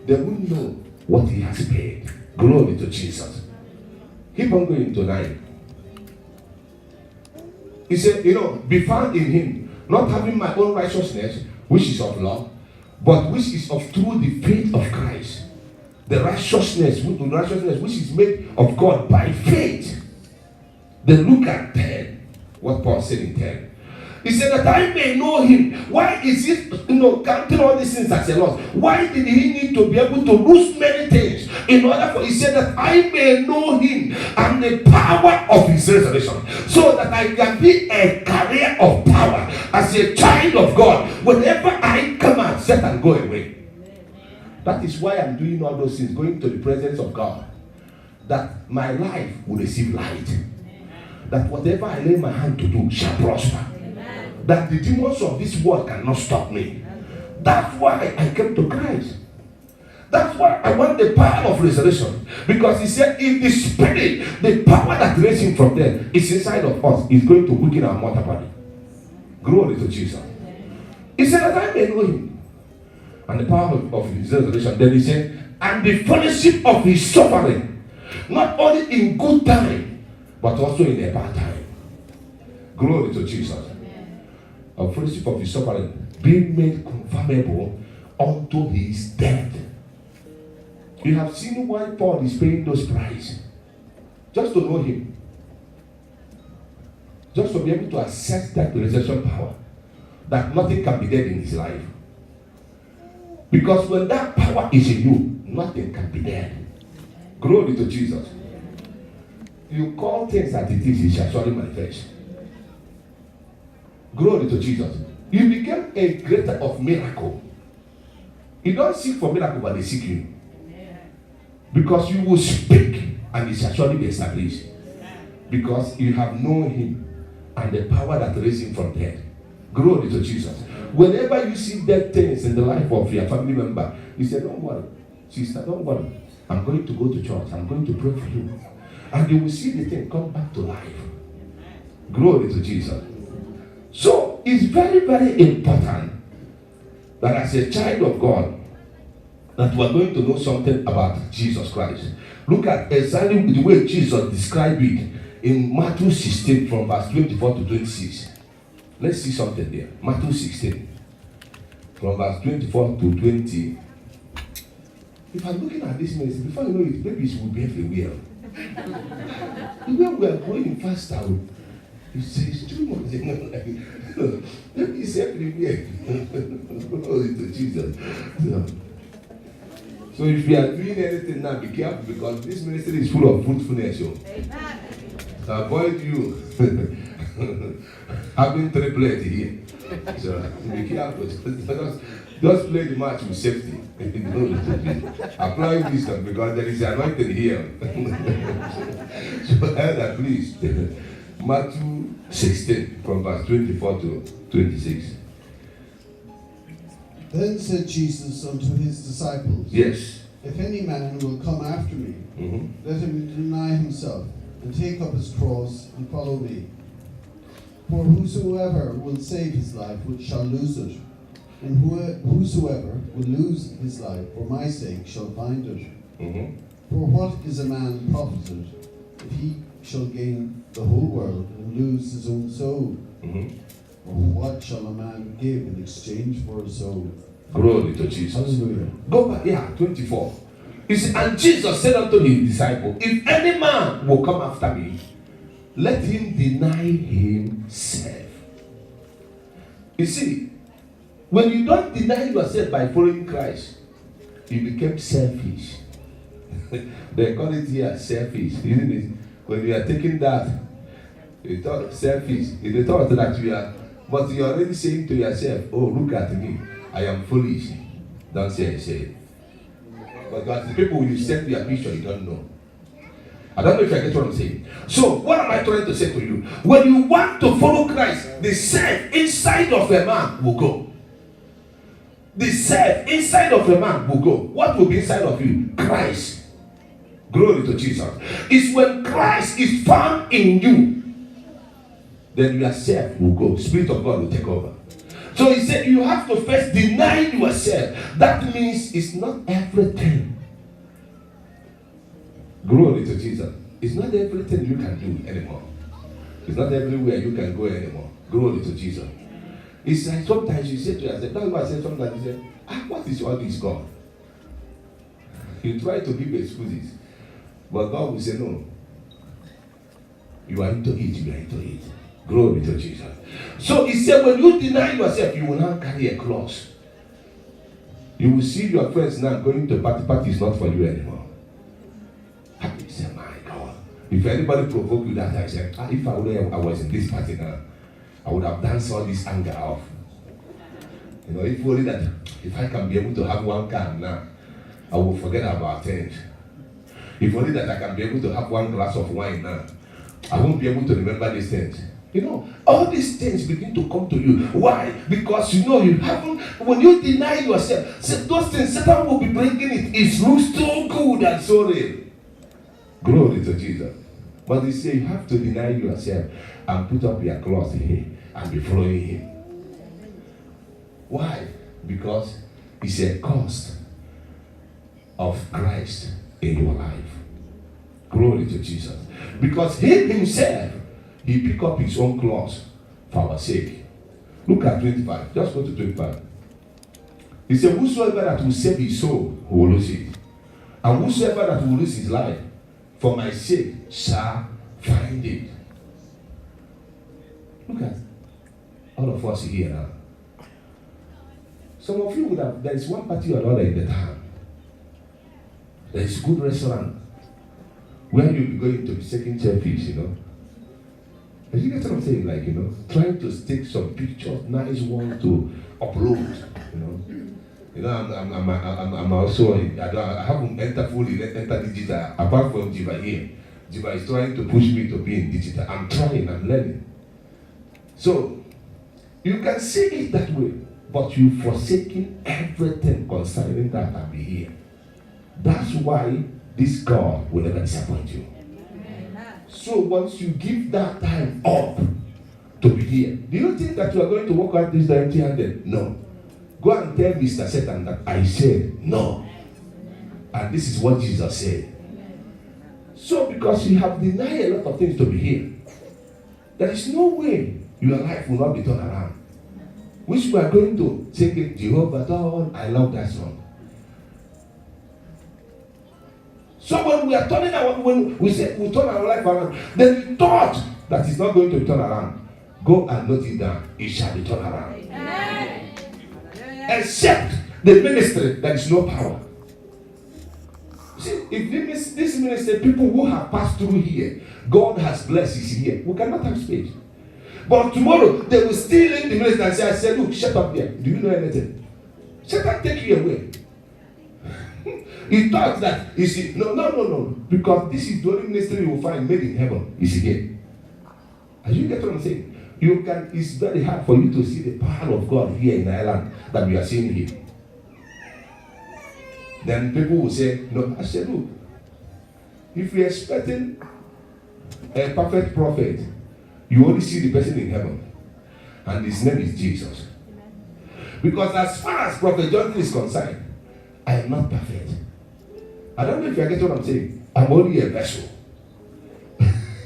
they won't know what he has paid. Glory to Jesus. Keep on going to 9. He said, be found in him, not having my own righteousness, which is of law, but which is of through the faith of Christ. The righteousness which is made of God by faith. Then look at 10. What Paul said in 10. He said that I may know him. Why is he, counting all these things as a loss? Why did he need to be able to lose many things in order for? He said that I may know him and the power of his resurrection, so that I can be a carrier of power as a child of God. Whenever I come out, set and go away. That is why I'm doing all those things, going to the presence of God, that my life will receive light. That whatever I lay my hand to do shall prosper. That the demons of this world cannot stop me. That's why I came to Christ. That's why I want the power of resurrection. Because he said, if the spirit, the power that raised him from death is inside of us, is going to weaken our mortal body. Glory to Jesus. He said that I may know him and the power of his resurrection. Then he said, and the fellowship of his suffering, not only in good time, but also in a bad time. Glory to Jesus. A fellowship of his suffering, being made conformable unto his death. You have seen why Paul is paying those prices. Just to know him. Just to be able to access that resurrection power. That nothing can be dead in his life. Because when that power is in you, nothing can be dead. Glory to Jesus. You call things that it is, it shall surely manifest. Glory to Jesus. You became a creator of miracle. You don't seek for miracle, but they seek you. Because you will speak and it shall surely be established. Because you have known him and the power that raised him from death. Glory to Jesus. Whenever you see dead things in the life of your family member, you say, don't worry, sister, don't worry. I'm going to go to church. I'm going to pray for you. And you will see the thing come back to life. Glory to Jesus. So it's very, very important that as a child of God, that we are going to know something about Jesus Christ. Look at exactly the way Jesus described it in Matthew 16 from verse 24 to 26. Let's see something there. Matthew 16 from verse 24 to 20. If I'm looking at this message, before you know it, babies will be everywhere. The way we are going faster, it's too much. Babies everywhere. Glory to Jesus. So if you are doing anything now, be careful, because this ministry is full of fruitfulness. So avoid you having triplet here. So be careful. Just play the match with safety. Apply wisdom, because there is anointing here. So elder, please. Matthew 16 from verse 24 to 26. Then said Jesus unto his disciples, Yes. If any man will come after me, let him deny himself, and take up his cross, and follow me. For whosoever will save his life shall lose it, and whosoever will lose his life for my sake shall find it. For what is a man profited, if he shall gain the whole world and lose his own soul? Or what shall a man give in exchange for his soul? Glory to Jesus. Hallelujah. Go back, 24. He said, and Jesus said unto his disciple, if any man will come after me, let him deny himself. You see, when you don't deny yourself by following Christ, you become selfish. They call it here selfish, isn't it? When you are taking that, you thought selfish. They thought that you are But you're already saying to yourself, oh, look at me, I am foolish. Don't say it. But the people you send their picture, you don't know. I don't know if I get what I'm saying. So, what am I trying to say to you? When you want to follow Christ, the self inside of a man will go. The self inside of a man will go. What will be inside of you? Christ. Glory to Jesus. It's when Christ is found in you, then your self will go. Spirit of God will take over. So he said you have to first deny yourself. That means it's not everything. Glory to Jesus. It's not everything you can do anymore. It's not everywhere you can go anymore. Glory to Jesus. It's like sometimes you say to yourself, that's why I say sometimes you say, what is all this God? You try to give excuses, but God will say, no. You are into it, you are into it. Glory to Jesus. So he said, when you deny yourself, you will now carry a cross. You will see your friends now going to party is not for you anymore. You say, my God. If anybody provoke you that, I said, if I was in this party now, I would have danced all this anger off. You know, if only that, if I can be able to have one car now, I will forget about things. If only that I can be able to have one glass of wine now, I won't be able to remember these things. You know, all these things begin to come to you. Why? Because you know you haven't, when you deny yourself, those things, Satan will be bringing it. It looks so good and so real. Glory to Jesus. But he said you have to deny yourself and put up your clothes here and be following him. Why? Because it's a cost of Christ in your life. Glory to Jesus. Because he himself, he picked up his own clothes for our sake. Look at 25. Just go to 25. He said, whosoever that will save his soul will lose it. And whosoever that will lose his life for my sake shall find it. Look at all of us here now. Some of you would have, there is one party or another in the town. There is a good restaurant where you'll be going to be taking selfies, you know. And you get what I'm saying? Like, you know, trying to take some pictures, nice one to upload, you know. You know, I'm also, I haven't entered digital, apart from Jiva here. Jiva is trying to push me to be in digital. I'm trying, I'm learning. So, you can see it that way, but you've forsaken everything concerning that and be here. That's why this God will never disappoint you. So once you give that time up to be here, do you think that you are going to walk out this empty-handed? No. Go and tell Mr. Satan that I said no. And this is what Jesus said. So because you have denied a lot of things to be here, there is no way your life will not be turned around. Which we are going to sing Jehovah God, I love that song. So when we are turning around, when we say we turn our life around, then we thought that it's not going to turn around. Go and note it down. It shall be turned around. Amen. Except the ministry, there is no power. See, if this ministry, people who have passed through here, God has blessed is here. We cannot have space. But tomorrow, they will still in the ministry and say, I said, look, shut up there. Do you know anything? Satan take you away. He thought that, you see, no. Because this is the only ministry you will find made in heaven. Is here. As you get what I'm saying? It's very hard for you to see the power of God here in Ireland that we are seeing here. Then people will say, no, I said, look, if you're expecting a perfect prophet, you only see the person in heaven. And his name is Jesus. Because as far as Prophet John is concerned, I am not perfect. I don't know if you get what I'm saying. I'm only a vessel.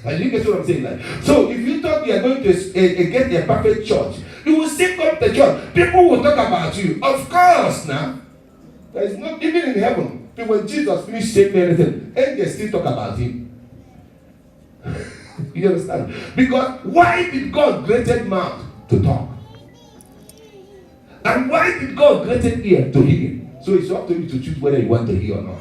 And you get what I'm saying? Like, so if you thought you are going to get a perfect church, you will still come to church. People will talk about you. Of course, now. There is not, even in heaven, when Jesus finished saying anything, angels still talk about him. You understand? Because why did God create mouth to talk? And why did God create ear to hear? So it's up to you to choose whether you want to hear or not.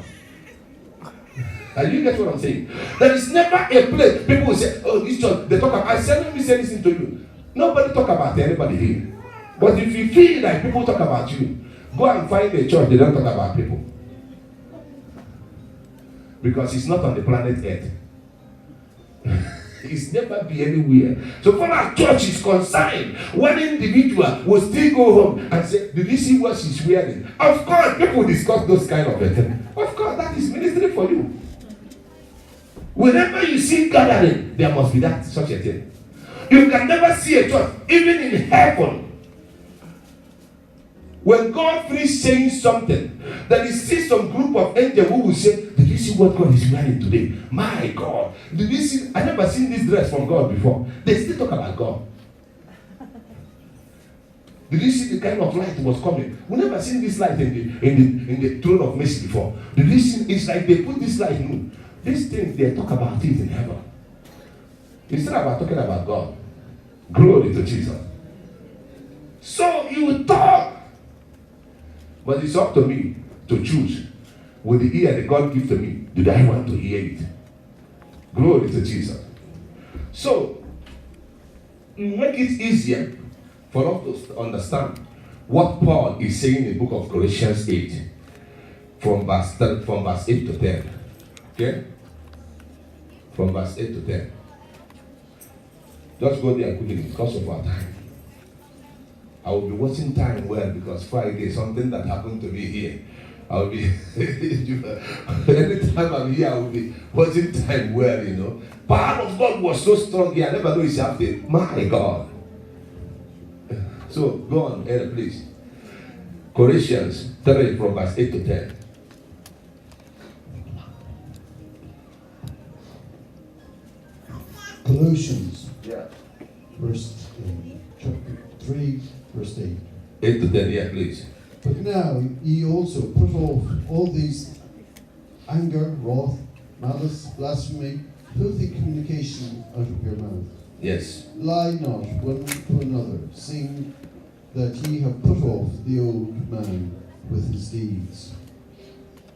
And you get what I'm saying? There is never a place people will say, oh, this church, they talk about, I said, let me say listen to you. Nobody talk about anybody here. But if you feel like people talk about you, go and find a church they don't talk about people. Because it's not on the planet Earth. It's never be anywhere. So far as church is concerned, one individual will still go home and say, did you see what she's wearing? Of course, people discuss those kind of things. Of course, that is ministry for you. Whenever you see gathering, there must be that such a thing. You can never see a church, even in heaven. When God finishes saying something, then he sees some group of angels who will say, did you see what God is wearing today? My God. Did you see? I never seen this dress from God before. They still talk about God. Did you see the kind of light was coming? We never seen this light in the throne of mercy before. Did you see? It's like they put this light in. These things, they talk about it in heaven. Instead of talking about God. Glory to Jesus. So you talk. But it's up to me to choose. With the ear that God gives to me, did I want to hear it? Glory to Jesus. So, make it easier for us to understand what Paul is saying in the book of Colossians 8, from verse 8 to 10. Okay? From verse 8 to 10. Just go there quickly because of our time. I will be watching time well because Friday, something that happened to me here. I will be, anytime I'm here, I will be watching time well, you know. Power of God was so strong here, I never know it's happening. My God. So, go on, Ella, please. Colossians 3 from verse 8 to 10. Colossians, Yeah. chapter 3, verse 8. 8 to 10, yeah, please. But now ye also put off all these anger, wrath, malice, blasphemy, filthy communication out of your mouth. Yes. Lie not one to another, seeing that ye have put off the old man with his deeds,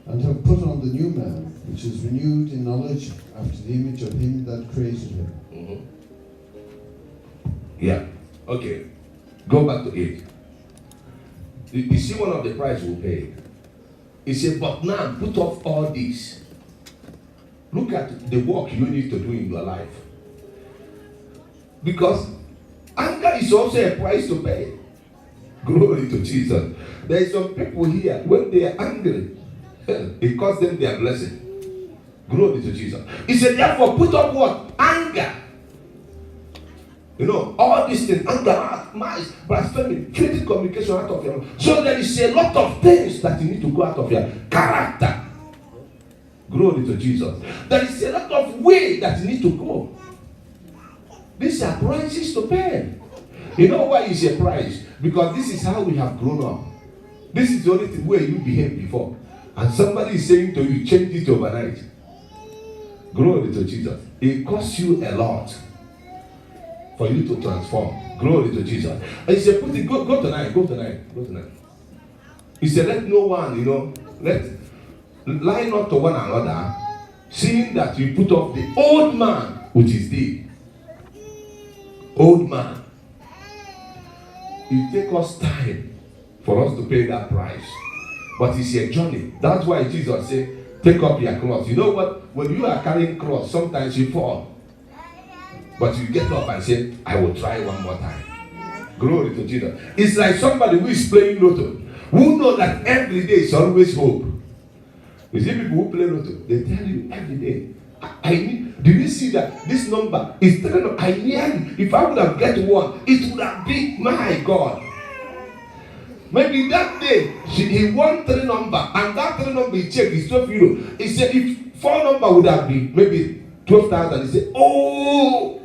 and have put on the new man, which is renewed in knowledge after the image of him that created him. Mm-hmm. Yeah. Okay. Go back to 8. You see one of the price we pay. He said, but now put off all this. Look at the work you need to do in your life. Because anger is also a price to pay. Glory to Jesus. There are some people here, when they are angry, it costs them their blessing. Glory to Jesus. He said, therefore put up what? Anger. You know, all these things, anger, malice, blasphemy, filthy communication out of your mouth. So there is a lot of things that you need to go out of your character. Glory to Jesus. There is a lot of way that you need to go. These are prices to pay. You know why it's a price? Because this is how we have grown up. This is the only way you behaved before. And somebody is saying to you, change it overnight. Glory to Jesus. It costs you a lot for you to transform. Glory to Jesus. And he said, put it, go tonight. He said, let no one, lie not to one another, seeing that you put off the old man which is dead. Old man. It takes us time for us to pay that price. But it's a journey. That's why Jesus said, take up your cross. You know what? When you are carrying cross, sometimes you fall. But you get up and say, I will try one more time. Glory to Jesus. It's like somebody who is playing lotto, who know that every day is always hope. You see people who play lotto, they tell you every day, do you see that this number is telling them, I nearly, if I would have get one, it would have been, my God. Maybe that day, he won 3 numbers, and that 3 number he checked is 12 euro. He said, if 4 number would have been maybe 12,000, he said, oh.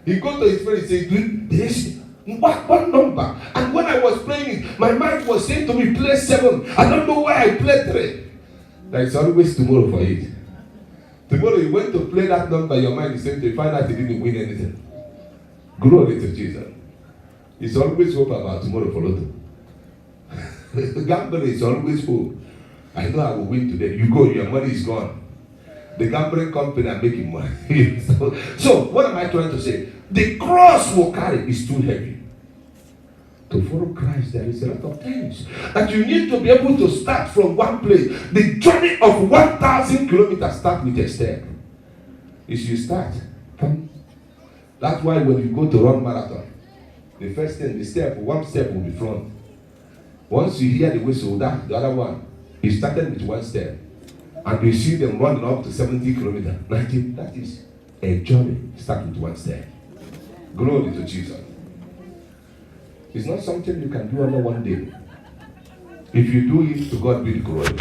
He go to his friend and say, this, what number? And when I was playing it, my mind was saying to me, play 7. I don't know why I played 3. There is always tomorrow for it. Tomorrow you went to play that number, your mind is saying to you, find out you didn't win anything. Glory to Jesus. It's always hope about tomorrow for Lotto. Gambling is always hope. I know I will win today. You go, your money is gone. The gambling company are making money. So what am I trying to say? the cross will carry is too heavy. To follow Christ, there is a lot of things that you need to be able to start from one place. The journey of 1,000 kilometers start with a step. Is you start. That's why when you go to run marathon, the first thing, one step will be front. Once you hear the whistle, that the other one, you started with one step. And you see them running up to 70 kilometers, 90, that is a journey. Start with one step. Glory to Jesus. It's not something you can do under one day. If you do it, to God be the glory.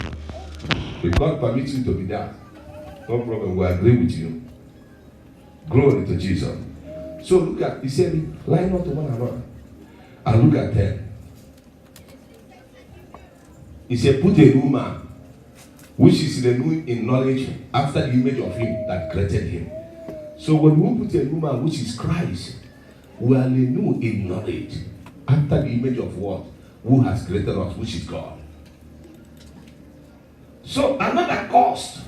If God permits you to be that, no problem, we agree with you. Glory to Jesus. So look at, he said, line up to one another. And look at them. He said, put a new man, which is renewed in knowledge after the image of him that created him. So when we put a new man, which is Christ, we are renewed in knowledge after the image of what? Who has created us, which is God. So another cost,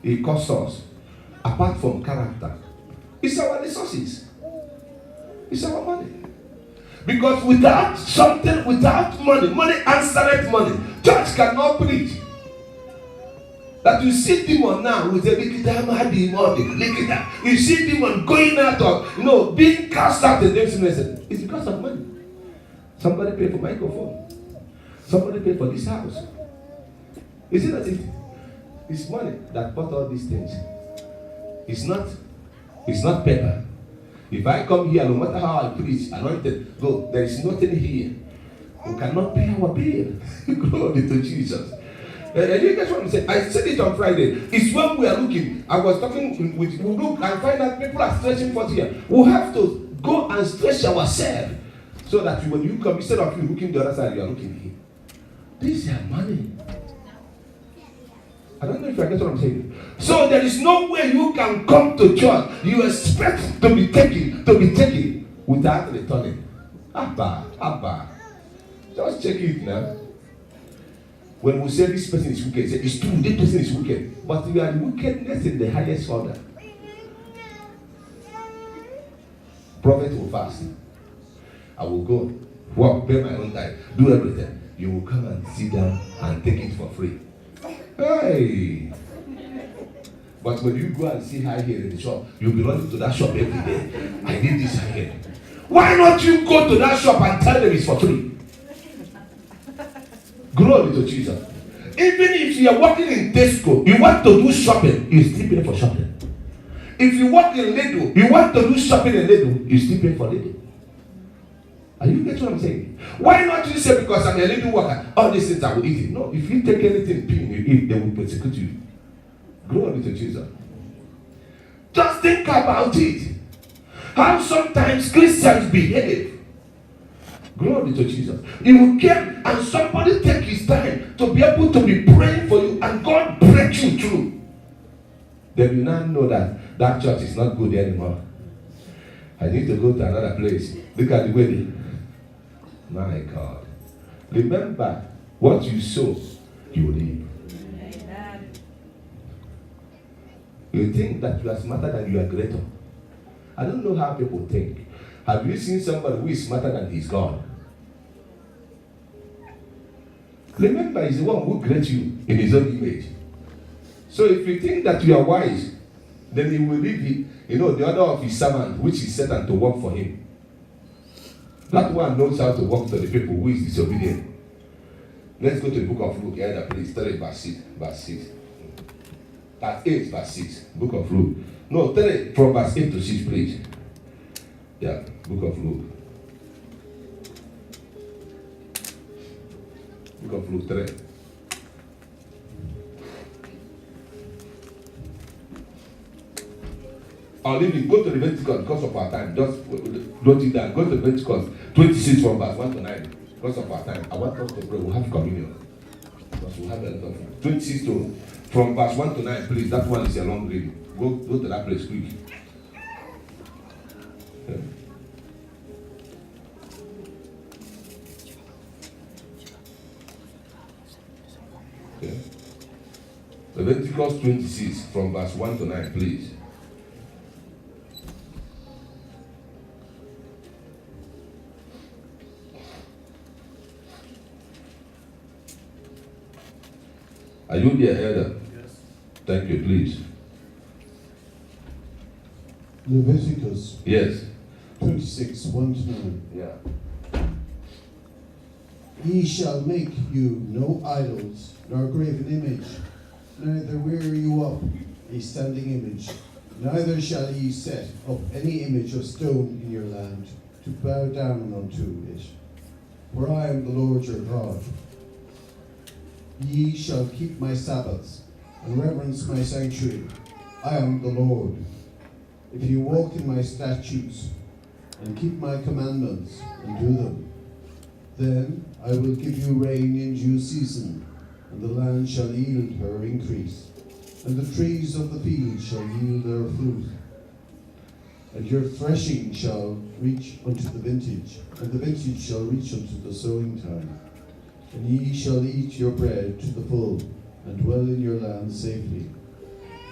it costs us, apart from character, it's our resources. It's our money. Because without something, without money answereth money. Church cannot preach. That you see demon now with a demon, you see demon going out of, being cast out against medicine. It's because of money. Somebody pay for microphone. Somebody pay for this house. You see that it's money that bought all these things. It's not paper. If I come here, no matter how I preach, anointed, go, there is nothing here. We cannot pay our bill. Glory to Jesus. You guys what I'm saying? I said it on Friday. It's when we are looking. I was talking with we look and find that people are stretching for here. We have to go and stretch ourselves so that when you come, instead of you looking the other side, you are looking here. This is money. I don't know if I get what I'm saying. So there is no way you can come to church. You expect to be taken without returning. Abba. Just check it now. When we say this person is wicked, say it's true, this person is wicked. But you are wickedness in the highest order. Prophet will fast. I will go, work, pay my own time, do everything. You will come and sit down and take it for free. Hey! But when you go and see high here in the shop, you'll be running to that shop every day. I need this high here. Why not you go to that shop and tell them it's for free? Glory to Jesus. Even if you are working in Tesco, you want to do shopping, you still pay for shopping. If you work in Lidl, you want to do shopping in Lidl, you still pay for Lidl. Are you getting what I'm saying? Why not you say because I'm a Lidl worker, all these things I will eat it? No, if you take anything pin you eat, they will persecute you. Glory to Jesus. Just think about it. How sometimes Christians behave. Glory to Jesus. You will care and somebody take his time to be able to be praying for you and God break you through. Then you now know that church is not good anymore. I need to go to another place. Look at the way my God. Remember what you sow, you will reap. You think that you are smarter than you are greater. I don't know how people think. Have you seen somebody who is smarter than his God? Remember, he's the one who created you in his own image. So if you think that you are wise, then he will leave the other of his servant, which is Satan, to work for him. That one knows how to work to the people who is disobedient. Let's go to the book of Luke, please. 3 verse 6. That's 8 verse 6. Book of Luke. No, 3 from verse 8 to 6, please. Yeah, book of Luke. Book of Luke 3. I'll leave it. Go to Leviticus because of our time. Just note it down. Go to Leviticus 26 from verse 1 to 9. Because of our time. I want us to pray. We'll have communion. Because we'll have a lot of 26 to from verse 1 to 9, please. That one is a long reading. Go to that place quick. Yeah. Okay. Leviticus 26 from verse 1 to 9, please. Are you there, Elder? Yes. Thank you, please. Leviticus Yes. 26, 1 to 9. Yeah. Ye shall make you no idols, nor graven image, neither wear you up a standing image, neither shall ye set up any image of stone in your land, to bow down unto it. For I am the Lord your God. Ye shall keep my Sabbaths, and reverence my sanctuary. I am the Lord. If you walk in my statutes, and keep my commandments, and do them, then I will give you rain in due season, and the land shall yield her increase, and the trees of the field shall yield their fruit. And your threshing shall reach unto the vintage, and the vintage shall reach unto the sowing time. And ye shall eat your bread to the full, and dwell in your land safely.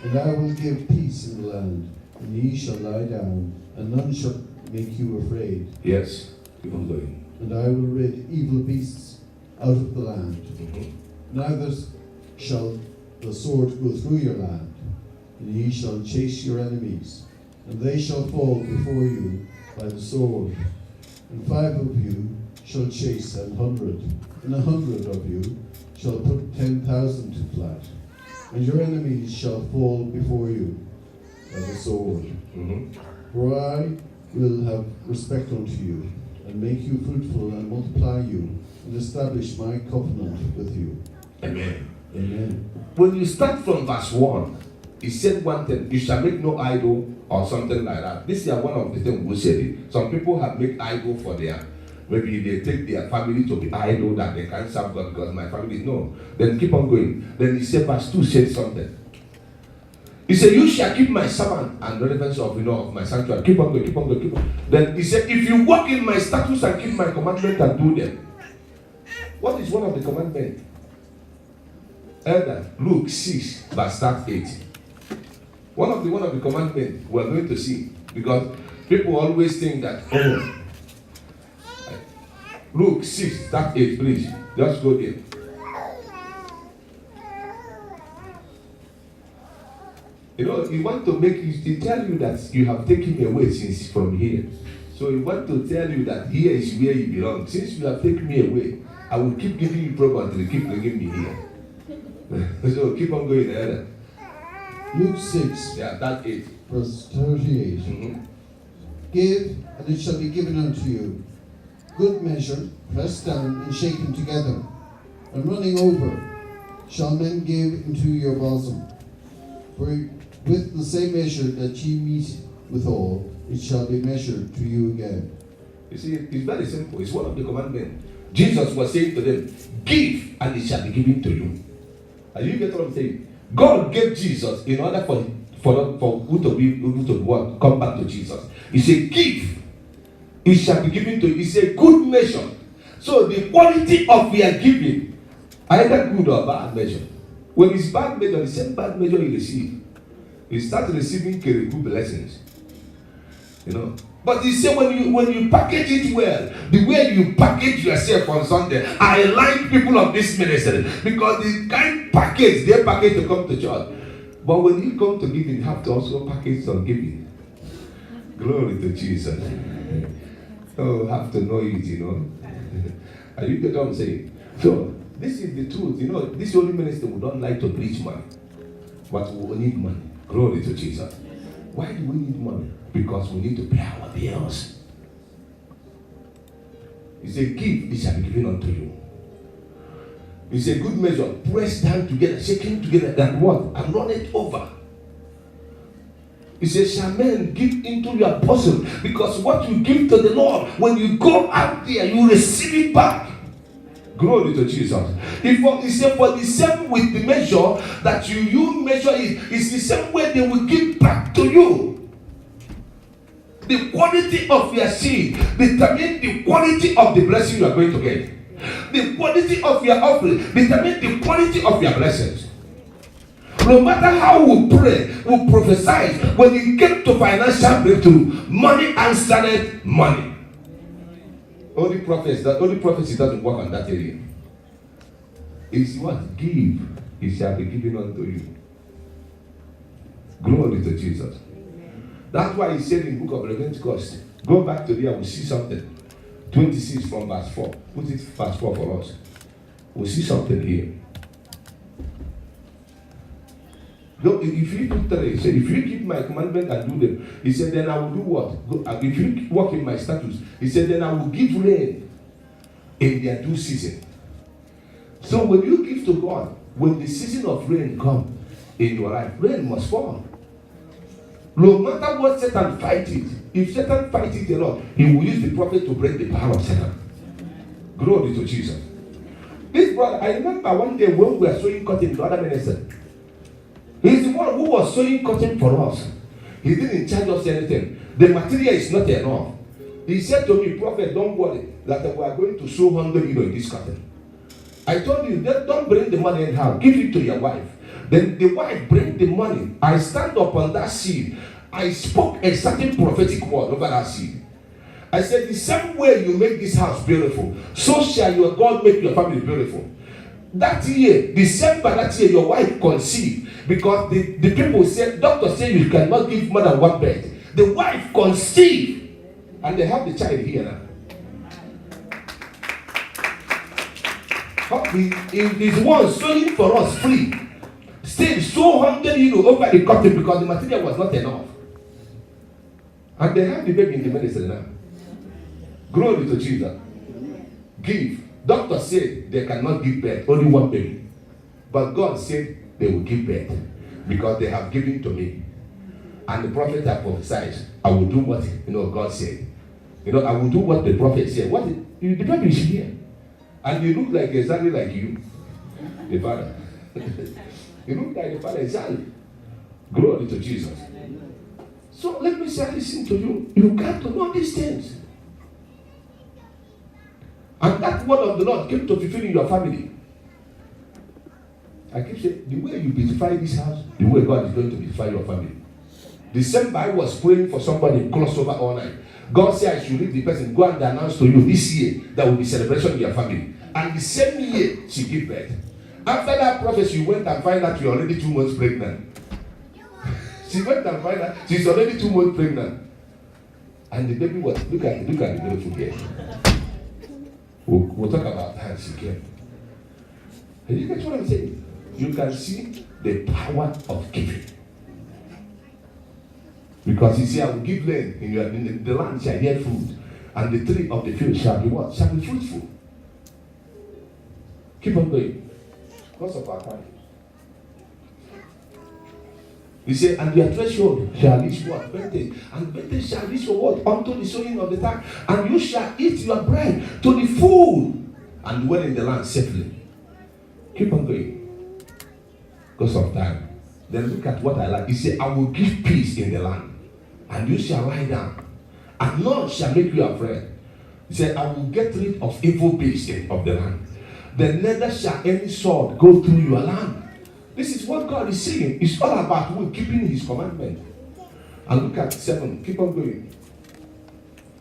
And I will give peace in the land, and ye shall lie down, and none shall make you afraid. Yes. Keep on going. And I will rid evil beasts out of the land. Mm-hmm. Neither shall the sword go through your land, and ye shall chase your enemies, and they shall fall before you by the sword. And 5 of you shall chase 100, and 100 of you shall put 10,000 to flight. And your enemies shall fall before you by the sword. Mm-hmm. For I will have respect unto you, and make you fruitful, and multiply you, and establish my covenant with you. Amen. Amen. When you start from verse 1, he said one thing, you shall make no idol or something like that. This is one of the things we said. Some people have made idol for their, maybe they take their family to be idol that they can't serve God because my family, no. Then keep on going. Then he said, verse 2 said something. He said, you shall keep my servant and relevance of, of my sanctuary. Keep on going, keep on going, keep on. Then he said, if you walk in my statutes and keep my commandments and do them. What is one of the commandments? Elder, Luke 6, verse 8. One of the commandments we're going to see, because people always think that, Luke 6, 8, please. Just go there. He want to make you to tell you that you have taken me away since from here. So he want to tell you that here is where you belong. Since you have taken me away, I will keep giving you problems until you keep bringing me here. So keep on going there. Luke 6, Yeah, that 8. verse 38. Mm-hmm. Give, and it shall be given unto you. Good measure, pressed down and shaken together, and running over, shall men give into your bosom. For with the same measure that ye meet withal, it shall be measured to you again. You see, it's very simple. It's one of the commandments. Jesus was saying to them, give, and it shall be given to you. Are you get what I'm saying? God gave Jesus in order for who to be able to what? Come back to Jesus. He said, give, it shall be given to you. He said, good measure. So the quality of your giving, either good or bad measure. When it's bad measure, the same bad measure you receive, you start receiving good blessings. But he said when you package it well, the way you package yourself on Sunday, I like people of this ministry because the kind package they package to come to church. But when you come to giving, you have to also package some giving. Glory to Jesus. Oh, have to know it, Are you get what I'm saying? So this is the truth. This only ministry we don't like to preach money, but we need money. Glory to Jesus. Why do we need money? Because we need to pay our bills. He said, give, it shall be given unto you. He said, good measure, pressed down together, shaking together, and what? And run it over. He says, shall men give into your bosom? Because what you give to the Lord, when you go out there, you receive it back. Glory to Jesus. He said, for the same with the measure that you measure it's the same way they will give back to you. The quality of your seed determines the quality of the blessing you are going to get. The quality of your offering determines the quality of your blessings. No matter how we pray, we prophesy, when it gets to financial breakthrough, money answered money. Only prophecy doesn't work on that area. It's what? Give, it shall be given unto you. Glory to Jesus. That's why he said in the book of Leviticus, go back to there, we'll see something. 26 from verse 4. Put it verse 4 for us. We'll see something here. If you do 3, he said, if you keep my commandment and do them, he said, then I will do what? If you walk in my statutes, he said, then I will give rain in their due season. So when you give to God, when the season of rain comes in your life, rain must fall. No matter what Satan fights it, if Satan fights it a lot, he will use the prophet to break the power of Satan. Glory to Jesus. This brother, I remember one day when we were sewing cotton in the other minister. He's the one who was sewing cotton for us. He didn't charge us anything. The material is not enough. He said to me, prophet, don't worry that we are going to sew 100 euro in this cotton. I told you, don't bring the money anyhow. Give it to your wife. Then the wife bring the money. I stand up on that seed. I spoke a certain prophetic word over that seed. I said, the same way you make this house beautiful, so shall your God make your family beautiful. That year, December that year, your wife conceived because the people said, doctor said you cannot give more than one birth. The wife conceived and they have the child here now. If this one sewing for us free, still so 100 euro over the cotton because the material was not enough. And they have the baby in the ministry now. Glory to Jesus. Give. Doctor said they cannot give birth, only one baby. But God said they will give birth because they have given to me. And the prophet have prophesied, I will do what God said. I will do what the prophet said. The baby is here. And he look like exactly like you, the father. He look like the father exactly. Glory to Jesus. So let me say, listen to you. You got to know these things. And that word of the Lord came to fulfill in your family. I keep saying, the way you beautify this house, the way God is going to beautify your family. December, I was praying for somebody close over all night. God said I should leave the person, go and announce to you this year there will be celebration in your family. And the same year, she gave birth. After that prophecy, you went and find out you're already 2 months pregnant. She went and find out she's already 2 months pregnant. And the baby was, look at the beautiful girl. We'll talk about how she came. And you get what I'm saying? You can see the power of giving. Because he said, I will give land in the land shall yield food, and the tree of the field shall be what? Shall be fruitful. Keep on going. Because of our time. He said, and your threshold shall reach what? Vintage. And vintage shall reach for what? Unto the sowing of the time. And you shall eat your bread to the full, and dwell in the land safely. Keep on going. Because of time. Then look at what I like. He said, I will give peace in the land. And you shall lie down, and none shall make you afraid. He said, I will get rid of evil beasts of the land. Then neither shall any sword go through your land. This is what God is saying. It's all about keeping his commandment. And look at 7. Keep on going.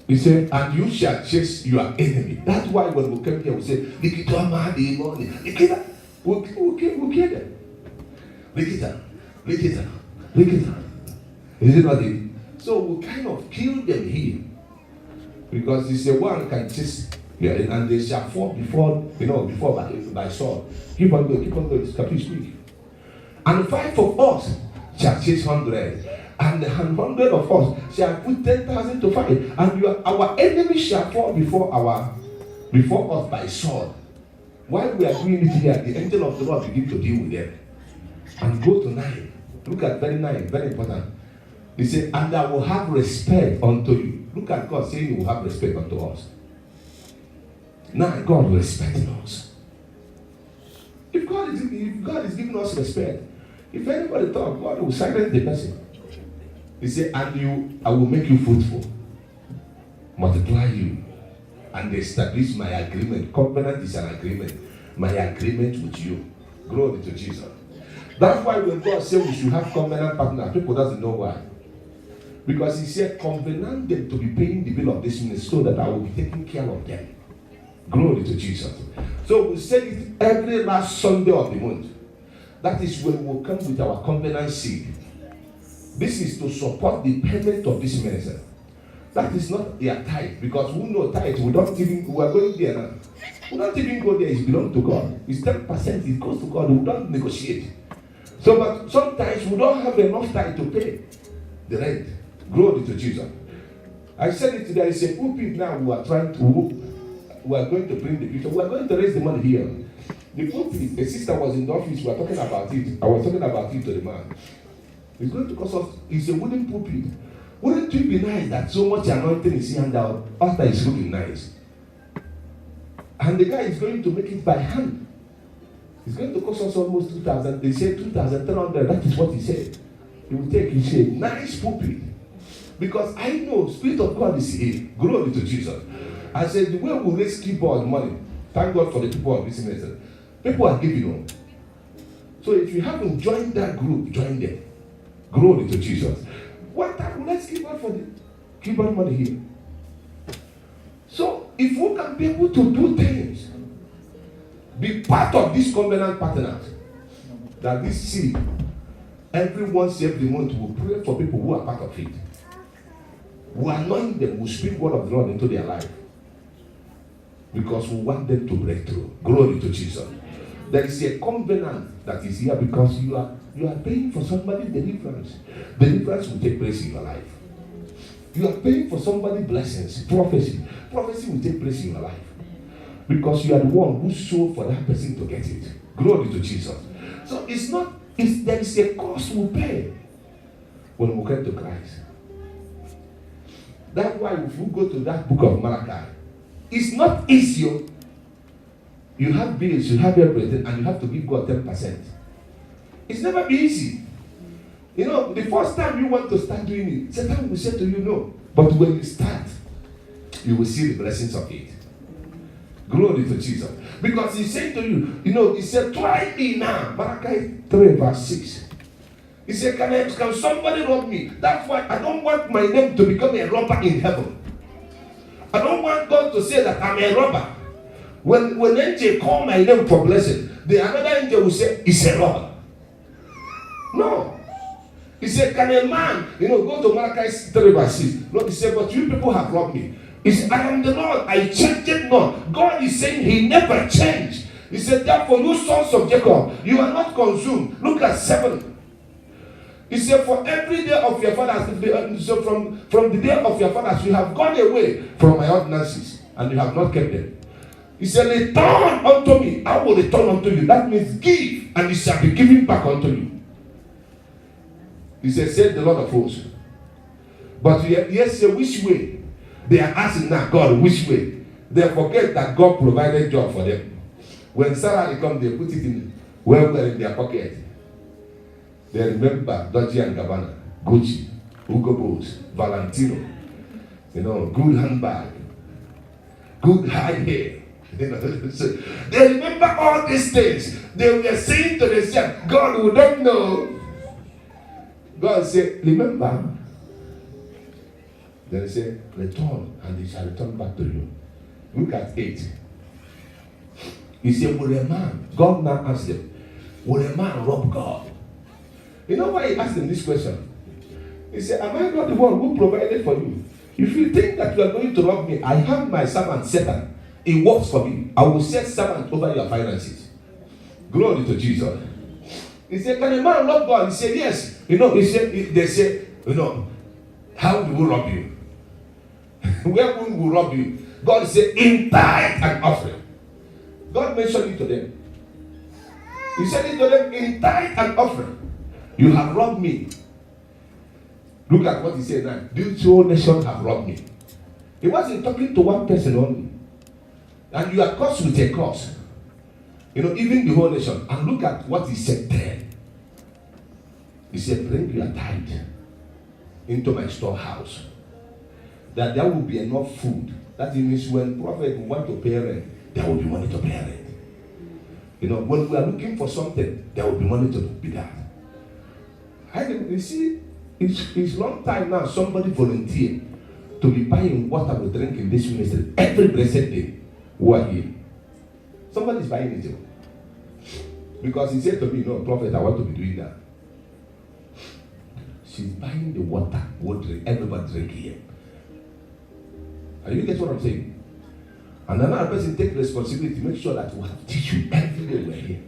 He said, and you shall chase your enemy. That's why when we come here, we say, we'll kill them. Is it not it? So we kind of kill them here. Because he said, one can chase, and they shall fall before by sword. Keep on going, can you speak? And 5 of us shall chase 100. And 100 of us shall put 10,000 to fight. And our enemy shall fall before us by sword. While we are doing it here, the angel of the Lord begin to deal with them. And go to 9. Look at very 9, very important. He said, and I will have respect unto you. Look at God saying he will have respect unto us. Now God respecting us. If God is giving us respect, if anybody thought God will silence the person, he said, and I will make you fruitful, multiply you, and establish my agreement. Covenant is an agreement. My agreement with you. Glory to Jesus. That's why when God said we should have covenant partners, people doesn't know why. Because he said, covenant them to be paying the bill of this ministry so that I will be taking care of them. Glory to Jesus. So we say it every last Sunday of the month. That is when we'll come with our covenant seed. This is to support the payment of this ministry. That is not their tithe, because we know tithe, we are going there now. We don't even go there, it belongs to God. It's 10%, it goes to God, we don't negotiate. So, but sometimes we don't have enough time to pay the rent. Glory to Jesus. I said it today, I said, pulpit now we are going to bring the picture, we are going to raise the money here. The pulpit, a sister was in the office, we were talking about it. I was talking about it to the man. It's going to cost us, it's a wooden pulpit. Wouldn't it be nice that so much anointing is here and the altar is looking nice? And the guy is going to make it by hand. It's going to cost us almost 2,000. They say 2,300. That is what he said. He will take, he said, nice pulpit. Because I know Spirit of God is here. Glory to Jesus. I said, the way we raise keyboard money, thank God for the people of this ministry. People are giving on. So if you haven't joined that group, join them. Glory to Jesus. What time? Let's give God for the keyboard money here. So if we can be able to do things, be part of this covenant partners, that this seed, every once every month will pray for people who are part of it. We anoint them, we speak word of the Lord into their life. Because we want them to break through. Glory to Jesus. There is a covenant that is here because you are paying for somebody's deliverance. Deliverance will take place in your life. You are paying for somebody's blessings, prophecy. Prophecy will take place in your life. Because you are the one who sold for that person to get it. Glory to Jesus. So there is a cost we pay when we come to Christ. That's why if you go to that book of Malachi, it's not easy. You have bills, you have everything, and you have to give God 10%. It's never been easy. You know, the first time you want to start doing it, Satan will say to you, no. But when you start, you will see the blessings of it. Glory to Jesus. Because he said to you, he said, try me now. Malachi 3 verse 6. He said, can somebody rob me? That's why I don't want my name to become a robber in heaven. I don't want God to say that I'm a robber. When angel call my name for blessing, the another angel will say, it's a robber. No. He said, can a man, go to Malachi 3 verse 6. No, he said, but you people have robbed me. He said, I am the Lord, I changed it not. God is saying he never changed. He said, therefore, you sons of Jacob, you are not consumed. Look at 7. He said, for every day of your fathers, so from the day of your fathers, you have gone away from my ordinances, and you have not kept them. He said, return unto me, I will return unto you. That means give, and it shall be given back unto you. He said the Lord of hosts. But yes, which way? They are asking now, God, which way? They forget that God provided job for them. When Sarah come, they put it in in their pocket. They remember Dolce & Gabbana, Gucci, Hugo Boss, Valentino, good handbag, good high hair. So they remember all these things. They were saying to themselves, God, we don't know. God said, remember. Then he said, return, and he shall return back to you. Look at 8. He said, will a man, God now asked them, will a man rob God? You know why he asked them this question? He said, am I not the one who provided for you? If you think that you are going to rob me, I have my servant Satan. He works for me. I will set servant over your finances. Glory to Jesus. He said, can a man rob God? He said, yes. They say, how do we rob you? Where will we rob you? God said, in tithe and offering. God mentioned it to them. He said it to them, in tithe and offering. You have robbed me. Look at what he said now. This whole nation have robbed me. He wasn't talking to one person only. And you are cursed with a curse. Even the whole nation. And look at what he said there. He said, bring your tithe into my storehouse. That there will be enough food. That means when prophet want to pay rent, there will be money to pay rent. When we are looking for something, there will be money to be that. You see, it's long time now somebody volunteered to be buying water we drink in this ministry every blessed day. Who are here? Somebody is buying it. Because he said to me, no, prophet, I want to be doing that. She's buying the water, everybody drink here. Are you get what I'm saying? And another person take responsibility to make sure that we have tissue every day we're here.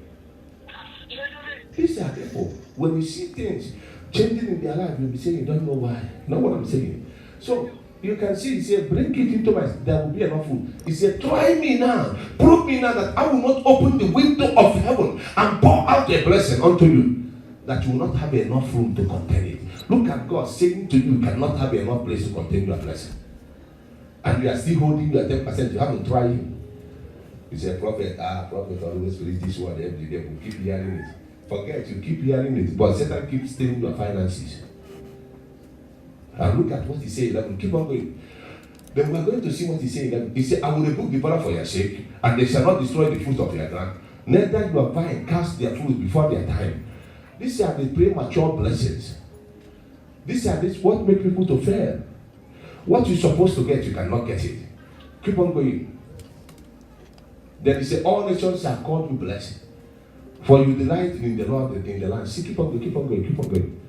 These are people, when you see things changing in their life, you'll be saying, you don't know why. You know what I'm saying? So, you can see, he said, bring it into my, there will be enough food. He said, try me now. Prove me now that I will not open the window of heaven and pour out a blessing unto you, that you will not have enough room to contain it. Look at God saying to you, you cannot have enough place to contain your blessing. And you are still holding your 10%, you haven't tried him. He said, prophet always preach this word every day. We keep hearing it. Forget, you keep hearing it, but Satan keeps stealing your finances. And look at what he said. Like, keep on going. Then we are going to see what he said. He said, I will rebuke the devourer for your sake, and they shall not destroy the fruit of your ground. Neither your vine cast their fruit before their time. These are the premature blessings. These are what make people to fail. What you're supposed to get, you cannot get it. Keep on going. Then he said, all nations shall call you blessed, for you delight in the Lord in the land. See, keep on going, keep on going, keep on going.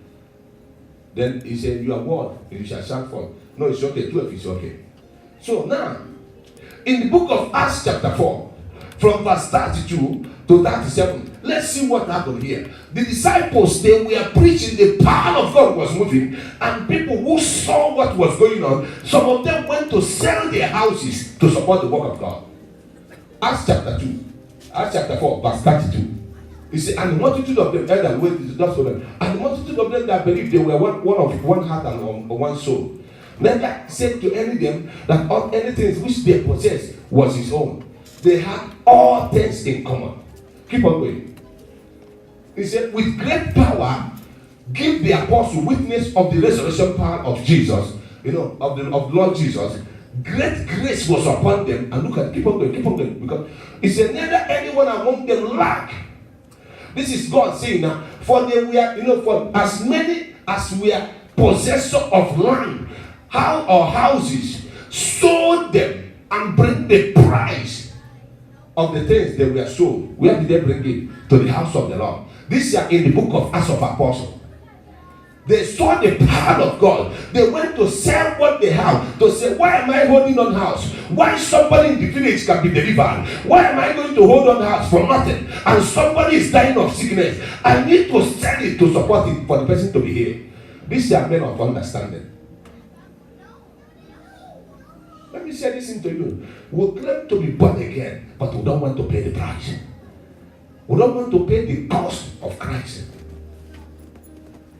Then he said, you are word, and you shall shout forth. No, it's okay, 12 is okay. So now, in the book of Acts chapter 4, from verse 32 to 37, let's see what happened here. The disciples, they were preaching, the power of God was moving, and people who saw what was going on, some of them went to sell their houses to support the work of God. Acts chapter 2, Acts chapter 4, verse 32. He said, and the multitude of them heard and waited to just for them. And the multitude of them that believed, they were one heart and one soul. Neither said to any of them that all anything which they possessed was his own. They had all things in common. Keep on going. He said, with great power, give the apostle witness of the resurrection power of Jesus, of the Lord Jesus. Great grace was upon them. And look at, keep on going, because he said, neither anyone among them lacked. This is God saying now, for they were, for as many as were possessors of land, houses, sold them and bring the price of the things they were sold. Where did they bring it? To the house of the Lord. This is in the book of Acts of Apostles. They saw the power of God. They went to sell what they have to say, why am I holding on house? Why somebody in the village can be delivered? Why am I going to hold on house for nothing? And somebody is dying of sickness. I need to sell it to support it for the person to be healed. These are men of understanding. Let me say this into you. We claim to be born again, but we don't want to pay the price. We don't want to pay the cost of Christ.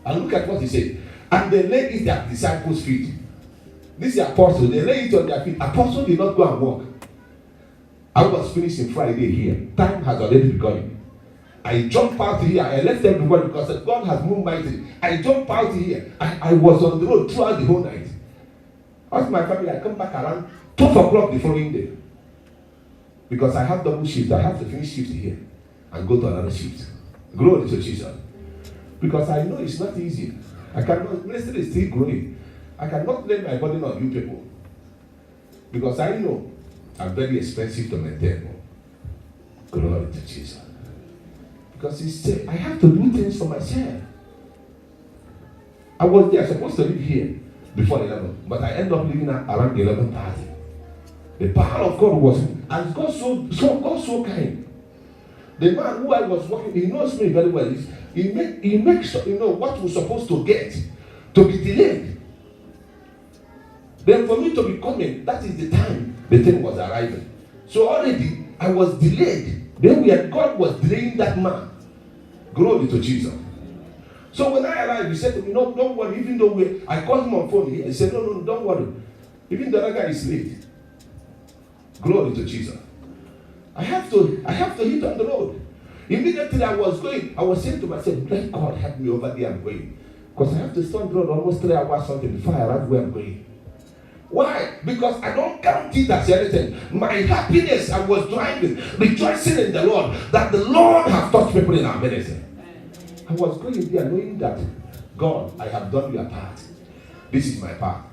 And look at what he said. And they laid it at disciples' feet. This is apostle. They laid it on their feet. Apostle did not go and walk. I was finishing Friday here. Time has already begun. I jumped out here. I left everyone because God has moved mightily. I jumped out here. I was on the road throughout the whole night. Ask my family, I come back around 12 o'clock the following day. Because I have double shift. I have to finish shift here and go to another shift. Glory to Jesus. Because I know it's not easy. I cannot, ministry is still growing. I cannot lay my burden on you people. Because I know I'm very expensive to maintain. Glory to Jesus. Because he said, I have to do things for myself. I was there, supposed to live here before 11, but I ended up living around 11:30. The power of God was, and God so kind. The man who I was working, he knows me very well. He makes sure, what we're supposed to get to be delayed. Then for me to be coming, that is the time the thing was arriving. So already I was delayed. Then God was delaying that man. Glory to Jesus. So when I arrived, he said to me, no, don't worry. Even though I called him on phone, he said, no, don't worry. Even the other guy is late. Glory to Jesus. I have to hit on the road. Immediately I was going, I was saying to myself, let God help me over there I'm going. Because I have to stand road almost 3 hours something before I arrive where I'm going. Why? Because I don't count it as anything. My happiness, I was driving, rejoicing in the Lord, that the Lord has touched people in our ministry. I was going there knowing that, God, I have done your part. This is my part.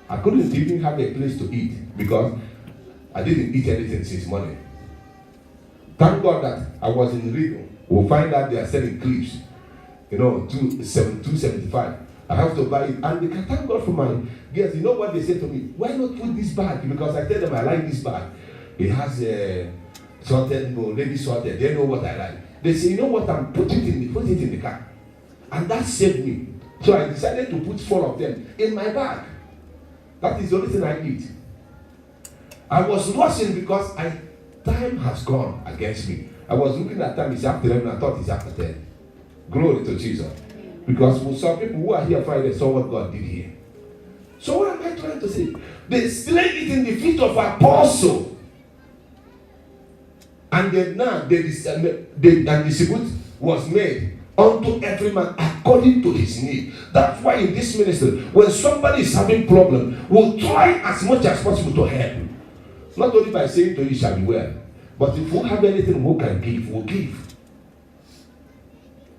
I couldn't even have a place to eat because I didn't eat anything since morning. Thank God that I was in Rio. We'll find out they are selling clips, 275. I have to buy it, and they can thank God for my guests. You know what they say to me? Why not put this bag? Because I tell them I like this bag. It has sorted, lady sorted. They know what I like. They say, you know what? Put it in the car, and that saved me. So I decided to put 4 of them in my bag. That is the only thing I need. I was rushing because time has gone against me. I was looking at time, it's after 11, I thought it's after 10. Glory to Jesus. Because we saw people who are here Friday saw what God did here. So what am I trying to say? They laid it in the feet of apostle. And then now the distribute was made unto every man according to his need. That's why in this ministry, when somebody is having problem, we'll try as much as possible to help. Not only by saying to you, shall be well, but if we have anything we can give, we'll give.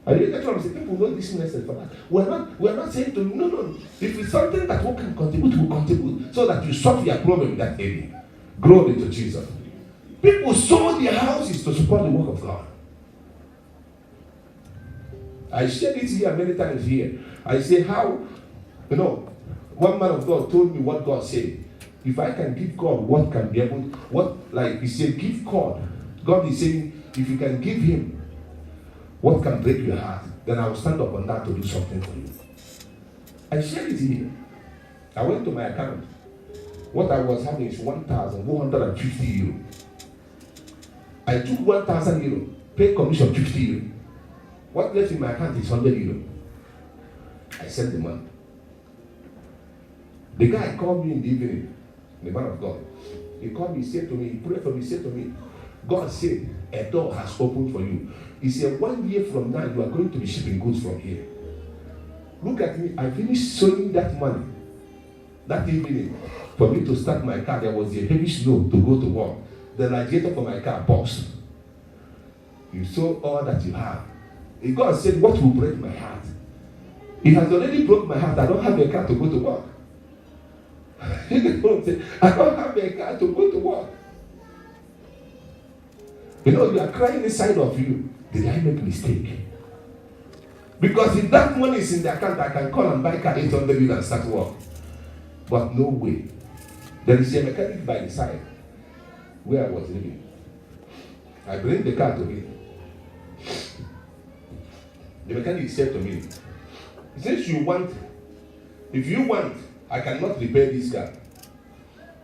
I really that's what I'm saying. People know this message for that. We're not saying to you, no. If it's something that we can contribute, we'll contribute so that you solve your problem in that area. Glory to Jesus. People sold their houses to support the work of God. I shared it here many times here. I say how, one man of God told me what God said. If I can give God what can be able, he said, give God. God is saying, if you can give him what can break your heart, then I will stand up on that to do something for you. I shared it here. I went to my account. What I was having is 1,150 euro. I took 1,000 euro, paid commission 50 euro. What left in my account is 100 euro. I sent the money. The guy called me in the evening, the man of God. He called me, he said to me, he prayed for me, he said to me, God said, a door has opened for you. He said, 1 year from now, you are going to be shipping goods from here. Look at me, I finished sowing that money that evening. For me to start my car, there was a heavy snow to go to work. The radiator for my car burst. You sow all that you have. And God said, what will break my heart? It has already broke my heart. I don't have a car to go to work. I don't have a car to go to work. You are crying inside of you. Did I make a mistake? Because if that money is in the account, I can call and buy car 800 euro and start work. But no way. There is a mechanic by the side where I was living. I bring the car to him. The mechanic said to me, since if you want, I cannot repair this car.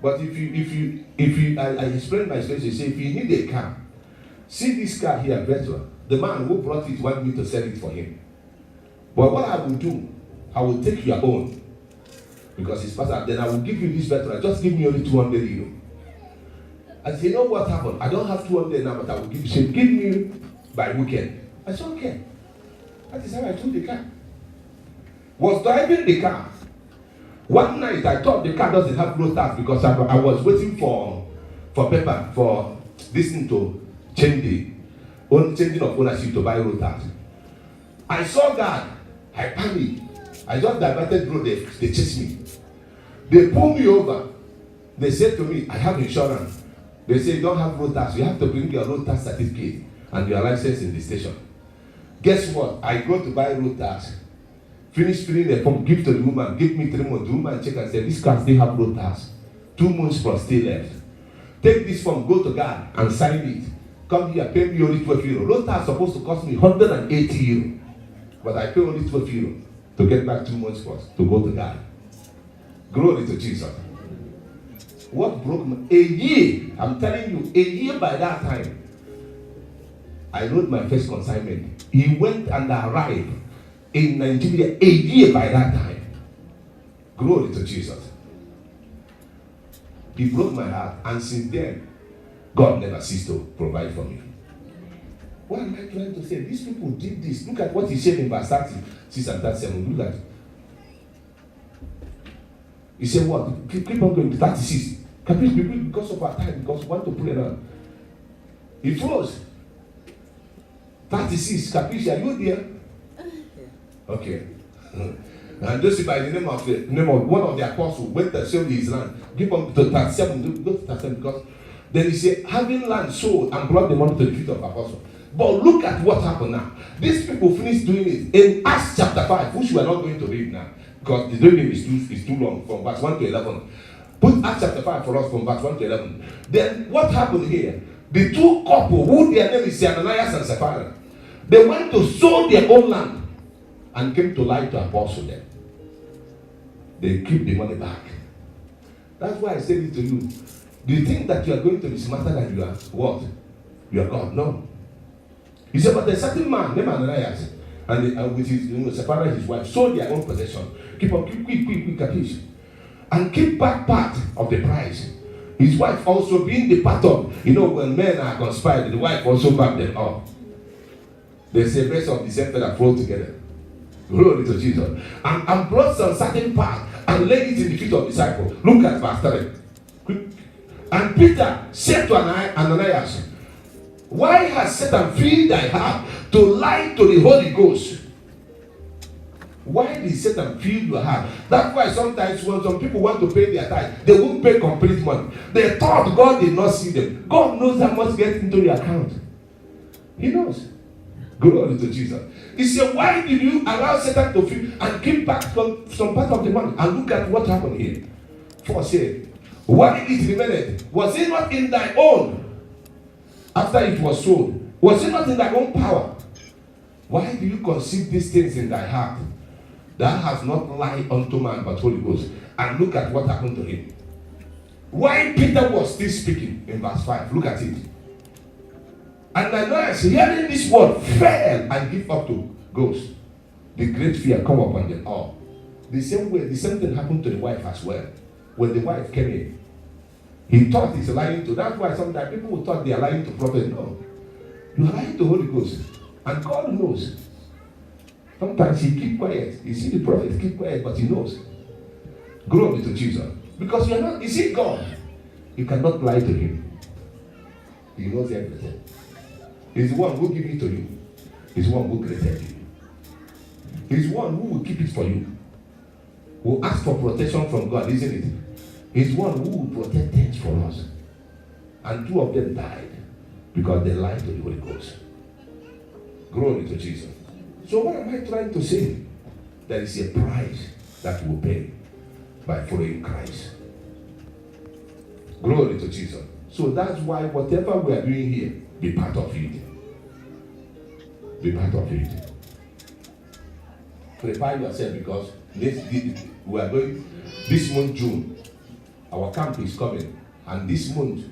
But I explained my situation. He said, if you need a car, see this car here, Veteran. The man who brought it wanted me to sell it for him. But what I will do, I will take your own. Because it's faster. Then I will give you this Veteran. Just give me only 200 euro. I said, you know what happened? I don't have 200 now, but I will give you. She said, give me by weekend. I said, okay. That is how I took the car. Was driving the car. One night I thought the car doesn't have road tax because I was waiting for paper for this thing to changing of ownership to buy road tax. I saw that. I panicked. I just diverted road. They chased me. They pulled me over. They said to me, I have insurance. They say you don't have road tax. You have to bring your road tax certificate and your license in the station. Guess what? I go to buy road tax. Finish filling the form, give to the woman, give me 3 months. The woman check and say, this car still have road tax. 2 months plus still left. Take this form, go to God and sign it. Come here, pay me only 12 euro. Road tax supposed to cost me 180 euro. But I pay only 12 euro to get back 2 months plus to go to God. Glory to Jesus. What broke me? A year, I'm telling you, a year by that time, I wrote my first consignment. He went and arrived in Nigeria a year by that time. Glory to Jesus. He broke my heart, and since then, God never ceased to provide for me. What am I trying to say? These people did this. Look at what he said in verse 36 and 37. Look at it. He said, what? Keep on going to 36. Because of our time, because we want to pray now. He froze. 36. Capisce? Are you there? Okay. And just by the name of one of the apostles went to show his land. Give on to 37. Go to 37 because Then he said, having land sold and brought the money to the feet of apostles. But look at what happened now. These people finished doing it in Acts chapter 5, which we are not going to read now, because the reading is too long, from verse 1 to 11. Put Acts chapter 5 for us from verse 1 to 11. Then what happened here? The two couple, who their name is Ananias and Sapphira, they went to sell their own land and came to lie to apostle them. They keep the money back. That's why I said it to you. Do you think that you are going to be smarter than you are what? You are God? No. He said, but a certain man named Ananias and with his Sapphira, his wife, sold their own possession. Keep capiche. And keep back part of the price. His wife also being the part of, when men are conspired, the wife also backed them up. They say, best of the same that flow together. Glory to Jesus. And brought some certain part and laid it in the feet of disciples. Look at verse 3. And Peter said to Ananias, why has Satan filled thy heart to lie to the Holy Ghost? Why did Satan fill your heart? That's why sometimes when some people want to pay their tithe, they won't pay complete money. They thought God did not see them. God knows how much gets into your account. He knows. Glory to Jesus. He said, why did you allow Satan to fill and keep back some part of the money? And look at what happened here. For say, why it remained? Was it not in thy own? After it was sold, was it not in thy own power? Why do you conceive these things in thy heart? That has not lied unto man but Holy Ghost. And look at what happened to him. Why Peter was still speaking in verse 5. Look at it. And Ananias, hearing this word, fell and gave up to ghosts. The great fear come upon them all. The same thing happened to the wife as well. When the wife came in, he thought he's lying to. That's why sometimes people thought they are lying to prophets. No. You are lying to Holy Ghost. And God knows. Sometimes he keep quiet. You see the prophet keep quiet, but he knows. Glory to Jesus. Because you are not, you see God. You cannot lie to him. He knows everything. He's the one who gave it to you. He's the one who created you. He's the one who will keep it for you. Who ask for protection from God, isn't it? He's one who will protect things for us. And two of them died because they lied to the Holy Ghost. Glory to Jesus. So what am I trying to say? There is a price that we pay by following Christ. Glory to Jesus. So that's why whatever we are doing here, be part of it. Be part of it. Prepare yourself because we are going this month, June. Our camp is coming, and this month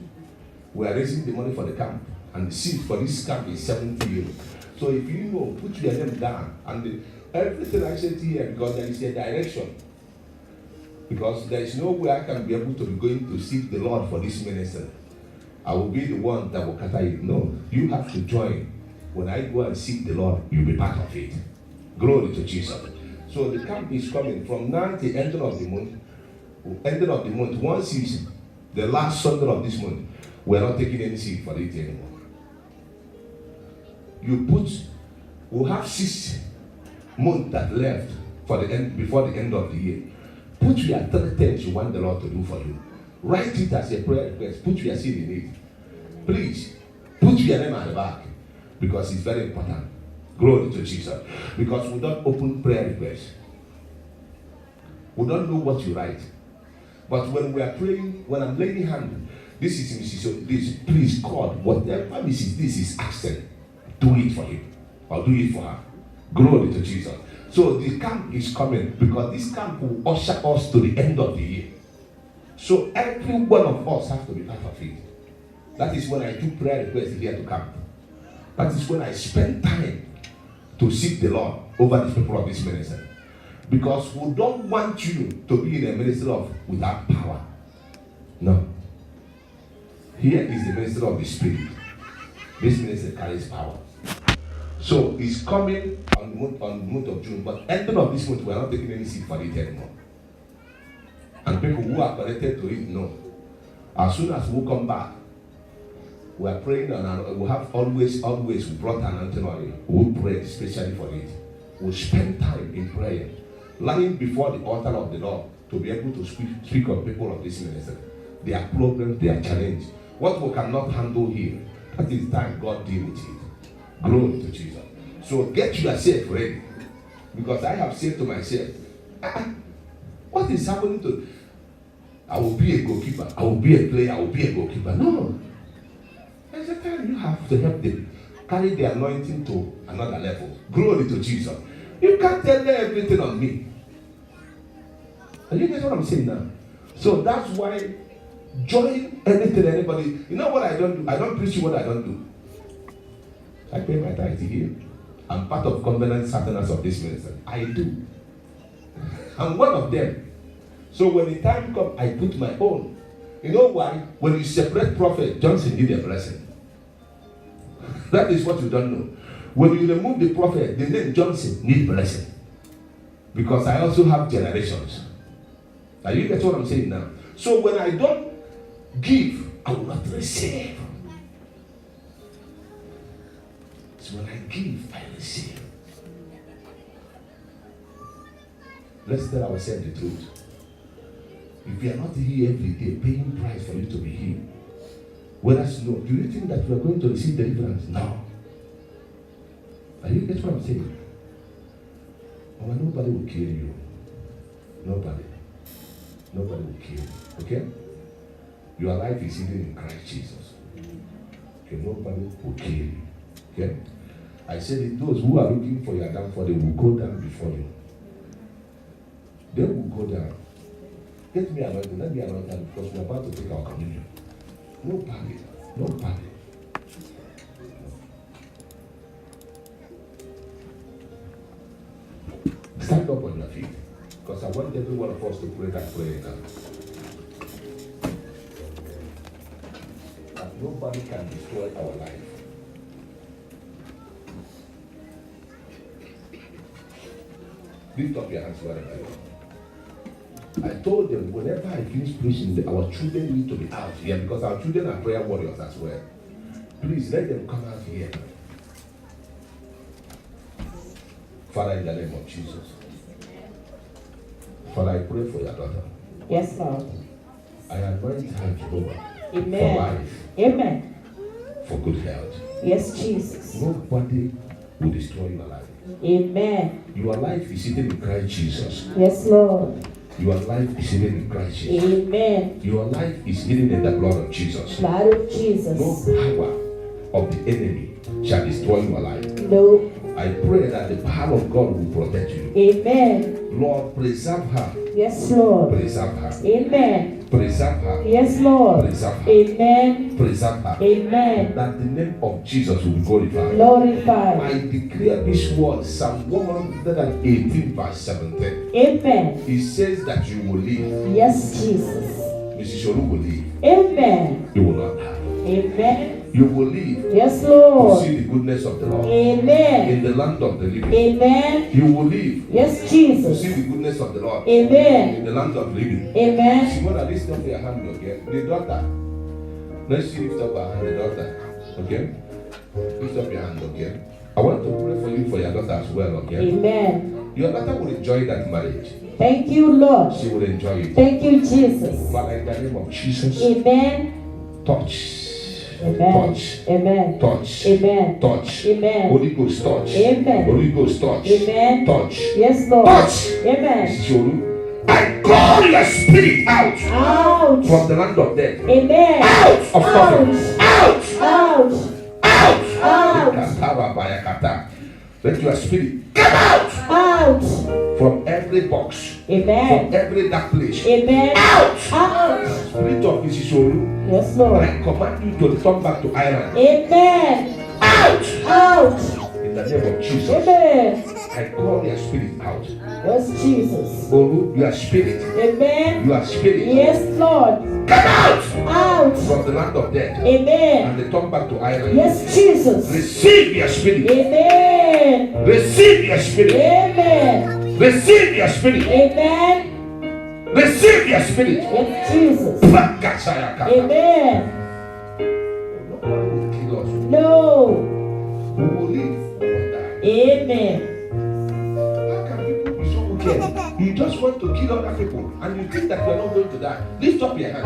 we are raising the money for the camp, and the seed for this camp is 70 euros. So if you know, put your name down, and everything I said here, because there is a direction. Because there is no way I can be able to be going to seek the Lord for this ministry. I will be the one that will cater it. No, you have to join. When I go and seek the Lord, you'll be part of it. Glory to Jesus. So the camp is coming from now to the end of the month. Ending of the month, once is the last Sunday of this month, we are not taking any seed for it anymore. We'll have 6 months that left for the end, before the end of the year. Put your 3 things you want the Lord to do for you. Write it as a prayer request. Put your seed in it. Please, put your name at the back because it's very important. Glory to Jesus. Because we don't open prayer requests. We don't know what you write. But when we are praying, when I'm laying hand, this is Mrs. This, please God, whatever Mrs. This is asking, do it for him or do it for her. Glory to Jesus. So the camp is coming because this camp will usher us to the end of the year. So every one of us has to be part of it. That is when I do prayer requests here to camp. That is when I spend time to seek the Lord over the people of this ministry. Because we don't want you to be in a ministry of without power. No. Here is the ministry of the Spirit. This ministry carries power. So it's coming on the month of June, but ending of this month, we are not taking any seed for it anymore. And people who are connected to it know. As soon as we come back, we are praying and we have always we brought an anointing oil. We'll pray especially for it. We'll spend time in prayer, lying before the altar of the Lord to be able to speak on people of this ministry. Their problems, their challenge. What we cannot handle here, that is time God deal with it. Glory to Jesus. So get yourself ready. Because I have said to myself, what is happening to, I will be a goalkeeper, I will be a player, I will be a goalkeeper. No. There's a time you have to help them carry the anointing to another level. Glory to Jesus. You can't tell them everything on me. Are you guys what I'm saying now? So that's why join anything, anybody. You know what I don't do? I don't preach you what I don't do. I pay my tithe here. I'm part of covenant certainties of this ministry. I do. I'm one of them. So when the time comes, I put my own. You know why? When you separate prophet, Johnson need a blessing. That is what you don't know. When you remove the prophet, the name Johnson need blessing. Because I also have generations. Are you get what I'm saying now? So when I don't give, I will not receive. So when I give, I receive. Let's tell ourselves the truth. If we are not here every day paying price for you to be here, whereas no, do you think that we are going to receive deliverance? No. Are you get what I'm saying? Oh, nobody will kill you. Nobody. Nobody will kill you. Okay? Your life is hidden in Christ Jesus. Okay, nobody will kill you. Okay? I said that those who are looking for your downfall, they will go down before you. They will go down. Get me anointed, let me anoint them because we're about to take our communion. Nobody. Nobody. Stand up on your feet. Because I want every one of us to pray that prayer now. That nobody can destroy our life. Lift up your hands wherever you are. I told them whenever I finish preaching, our children need to be out here because our children are prayer warriors as well. Please let them come out here. Father, in the name of Jesus. Father, I pray for your daughter. Yes, Lord. I anoint her, Jehovah, Amen. for life, Amen. for good health. Yes, Jesus. Nobody will destroy your life. Amen. Your life is hidden in Christ Jesus. Yes, Lord. Your life is hidden in Christ Jesus. Amen. Your life is hidden in the blood of Jesus. Blood of Jesus. No power of the enemy shall destroy your life. No. I pray that the power of God will protect you. Amen. Lord, preserve her. Yes, Lord. Preserve her. Amen. Preserve her. Yes, Lord. Preserve her. Amen. Preserve her. Amen. That the name of Jesus will be glorified. Glorified. I declare this word, Psalm 118, verse 17. Amen. It says that you will live. Yes, Jesus. Mrs. Sholu will live. Amen. You will not die. Amen. You will live Yes, to Lord. see the goodness of the Lord Amen. in the land of the living. Amen. You will live Yes, to Jesus. see the goodness of the Lord Amen. in the land of the living. Amen. Simona, lift up your hand, okay? The daughter. Let's see, lift up her hand, the daughter. Okay? Lift up your hand, okay? I want to pray for you for your daughter as well, okay? Amen. Your daughter will enjoy that marriage. Thank you, Lord. She will enjoy it. Thank you, Jesus. Father, in the name of Jesus, Amen. touch. Amen. Touch. Amen. Touch. Amen. Touch. Amen. Holy Ghost, touch. Amen. Holy Ghost, touch. Amen. Touch. Yes, Lord. Touch. Amen. Sholu, I call your spirit out Out. from the land of death. Amen. Out of covenant. Out. Out. Out. Out. Let your spirit come out Out. from every box, Amen. from every dark place. Amen. Out. Out. Spirit of Mrs. Sholu, Yes, Lord. I command you to return back to Ireland. Amen. Out. Out. In the name of Jesus, Amen. I call your spirit out. Yes, Jesus. Olu, your spirit, Amen. your spirit, Yes, Lord. come out Out. from the land of death Amen. and return back to Ireland. Yes, Jesus. Receive your spirit. Amen. Receive your spirit. Amen. Receive your spirit. Amen. Receive your spirit. Yes, Jesus. Amen. Nobody will kill us. No. We will live or die. Amen. How can people be so wicked? You just want to kill other people and you think that you are not going to die. Lift up your hand.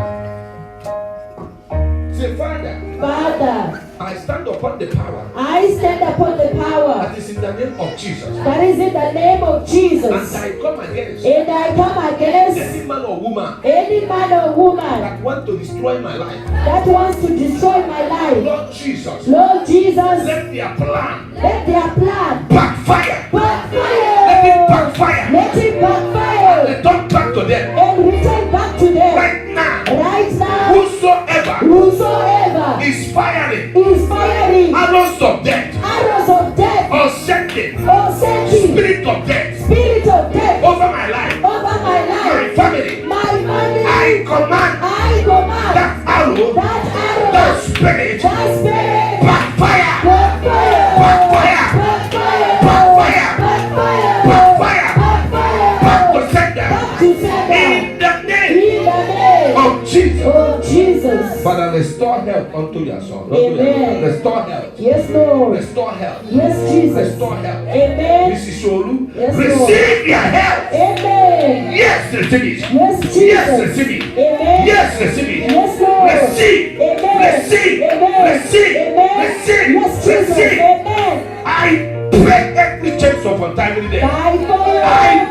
Say, Father, Father, I stand upon the power I stand upon the power that is in the name of Jesus. that is in the name of And Jesus. I come against And I come against any man or woman any man or woman that want to destroy my life. that wants to destroy my life. Lord Jesus, Lord Jesus, let their plan let their plan backfire. backfire. Let it backfire. Let it backfire Return back to them and return back to them. right now. Right now, Whosoever whosoever is firing is firing arrows of death arrows of death or sending or sending spirit of death spirit of death over my life, over my my life, family, my family, I command I command that arrow, that arrow, that spirit, that spirit, backfire, backfire, backfire, backfire, backfire, backfire, backfire, backfire, back to sender back to sender. in the name In the name of Jesus. of Jesus. Father, restore health unto your son. Amen. Restore health. Yes, Lord. Restore health. Yes, Jesus. Restore health. Amen. Mrs. Sholu, Yes, receive your health. Amen. Yes, receive it. Yes, Jesus. Yes, receive it. Amen. Yes, receive it. Yes, Lord. Receive. Amen. Receive. Amen. Receive. Amen. Receive. Yes, Jesus. Receive. Amen. I break every chains of untimely death. By fire. I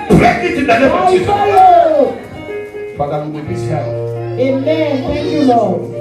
break it in the name of By Jesus. fire. Father, we release health. Amen. Thank you, Lord.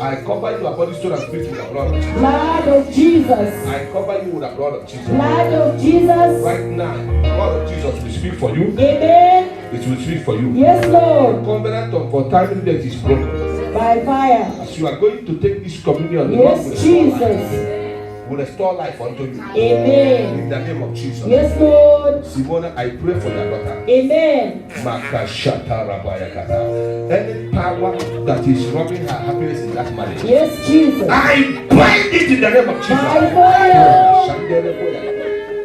I cover your body, soul, and spirit with the blood of Jesus. Blood of Jesus. I cover you with the blood of Jesus. Blood of Jesus. Right now, the blood of Jesus will speak for you. Amen. It will speak for you. Yes, The Lord. covenant of untimely death is broken. By fire. As you are going to take this communion, the Yes, Lord will restore life. Jesus. Will restore life unto you. Amen. In the name of Jesus. Yes, Lord. Simona, I pray for your daughter. Amen. Makashata Rabayakata. Any power that is robbing her happiness in that marriage, Yes, Jesus. I bind it in the name of Jesus. By fire.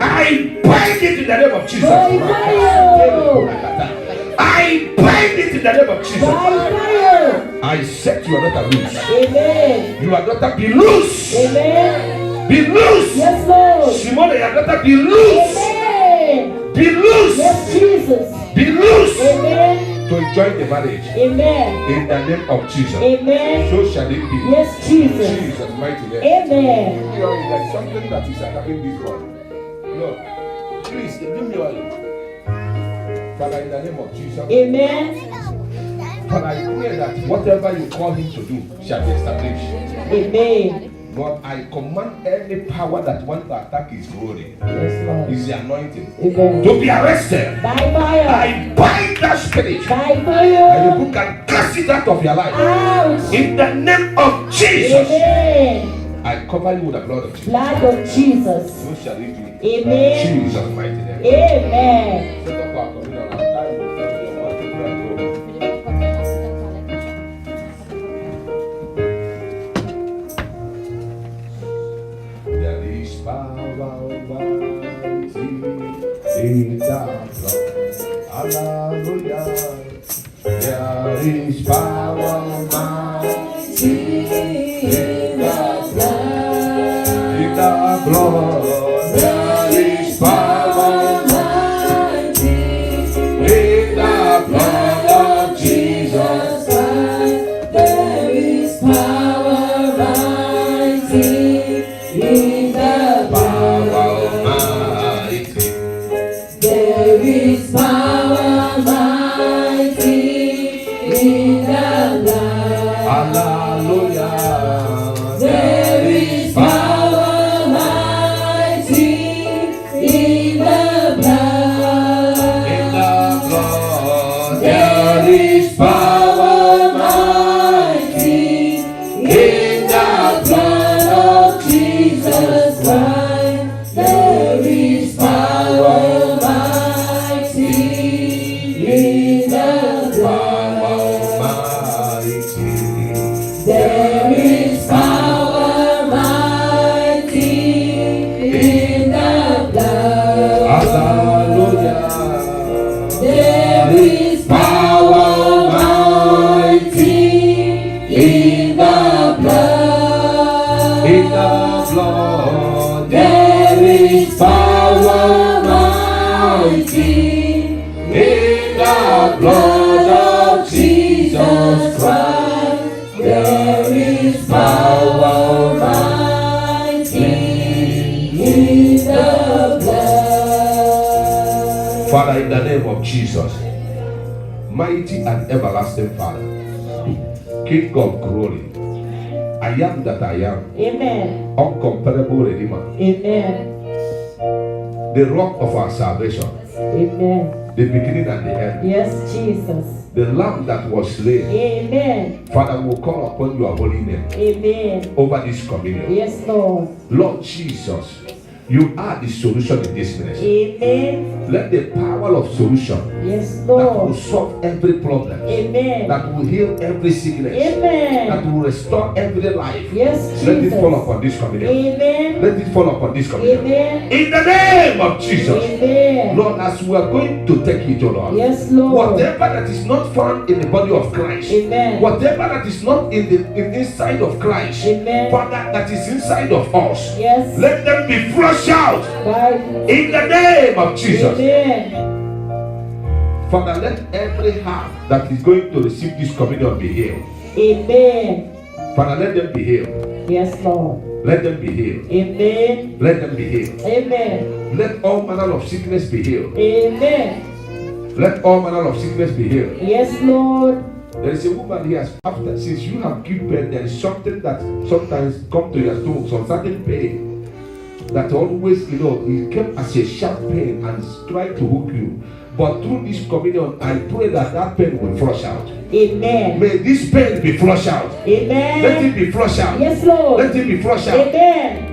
I bind it in the name of Jesus. By fire. I bind it in the name of Jesus. By fire. I set your daughter loose. Amen. Your daughter be loose. Amen. Be loose. Yes, Lord. Simona, your daughter be loose. Amen. Be loose. Yes, Jesus. Be loose. Amen. To join the marriage. Amen. In the name of Jesus. Amen. So shall it be. Yes, Jesus. Jesus, mighty name. Amen. You know, there's something that is attacking this one. No. Please, give me oil. Father, in the name of Jesus. Amen. Father, I pray that whatever you call him to do shall be established. Amen. Lord, I command any power that wants to attack his glory, Yes, Lord. his anointing, Amen. to be arrested. By fire. I bind that spirit. By And fire. you can cast it out of your life. Out. In the name of Jesus. Amen. I cover you with the blood of Jesus. Blood of Jesus. So shall it be. Amen. Jesus' mighty name. Amen. Set up our communion and time will tell you what to pray and go. There is power almighty in the blood. Hallelujah. There is power almighty in the blood. In the blood. There is power almighty in the blood of Jesus Christ. There is power mighty in the Power blood. almighty. There is power mighty in the blood. Hallelujah. There is power mighty in the blood. In the blood. There is power mighty in the blood of Jesus Christ. There is power mighty in the blood. Almighty. There is power mighty in the blood. Hallelujah. There is power mighty in the blood. In the blood. There is power mighty in the blood of Jesus Christ. There is is power mighty in the blood. Father, in the name of Jesus, mighty and everlasting Father, King of glory, I am that I am, Amen. uncomparable Redeemer, Amen. the rock of our salvation, Amen. the beginning and the end, Yes, Jesus. the lamb that was slain. Amen. Father, we call upon your holy name Amen. over this communion. Yes, Lord. Lord Jesus, you are the solution in this ministry. Amen. Let the power of solution Yes, that will Lord. solve every problem, Amen. that will heal every sickness, that Amen. will restore every life. Yes, Let it fall Jesus. upon this communion. Amen. Let it fall upon this communion. Amen. In the name of Jesus. Amen. Lord, as we are going to take it, O Lord, Yes, Lord. whatever that is not found in the body of Christ, Amen. whatever that is not in the inside of Christ, Amen. Father, that is inside of us, Yes. let them be flushed out By in the name of Jesus. Amen. Father, let every heart that is going to receive this communion be healed. Amen. Father, let them be healed. Yes, Lord. Let them be healed. Amen. Let them be healed. Amen. Let all manner of sickness be healed. Amen. Let all manner of sickness be healed. Yes, Lord. There is a woman here, after since you have given birth, there is something that sometimes come to your stomach, some certain pain that always, it came as a sharp pain and tried to hook you. But through this communion, I pray that that pain will flush out. Amen. May this pain be flushed out. Let Amen. it be flushed out. Yes, Lord. Let it be flushed out. Amen.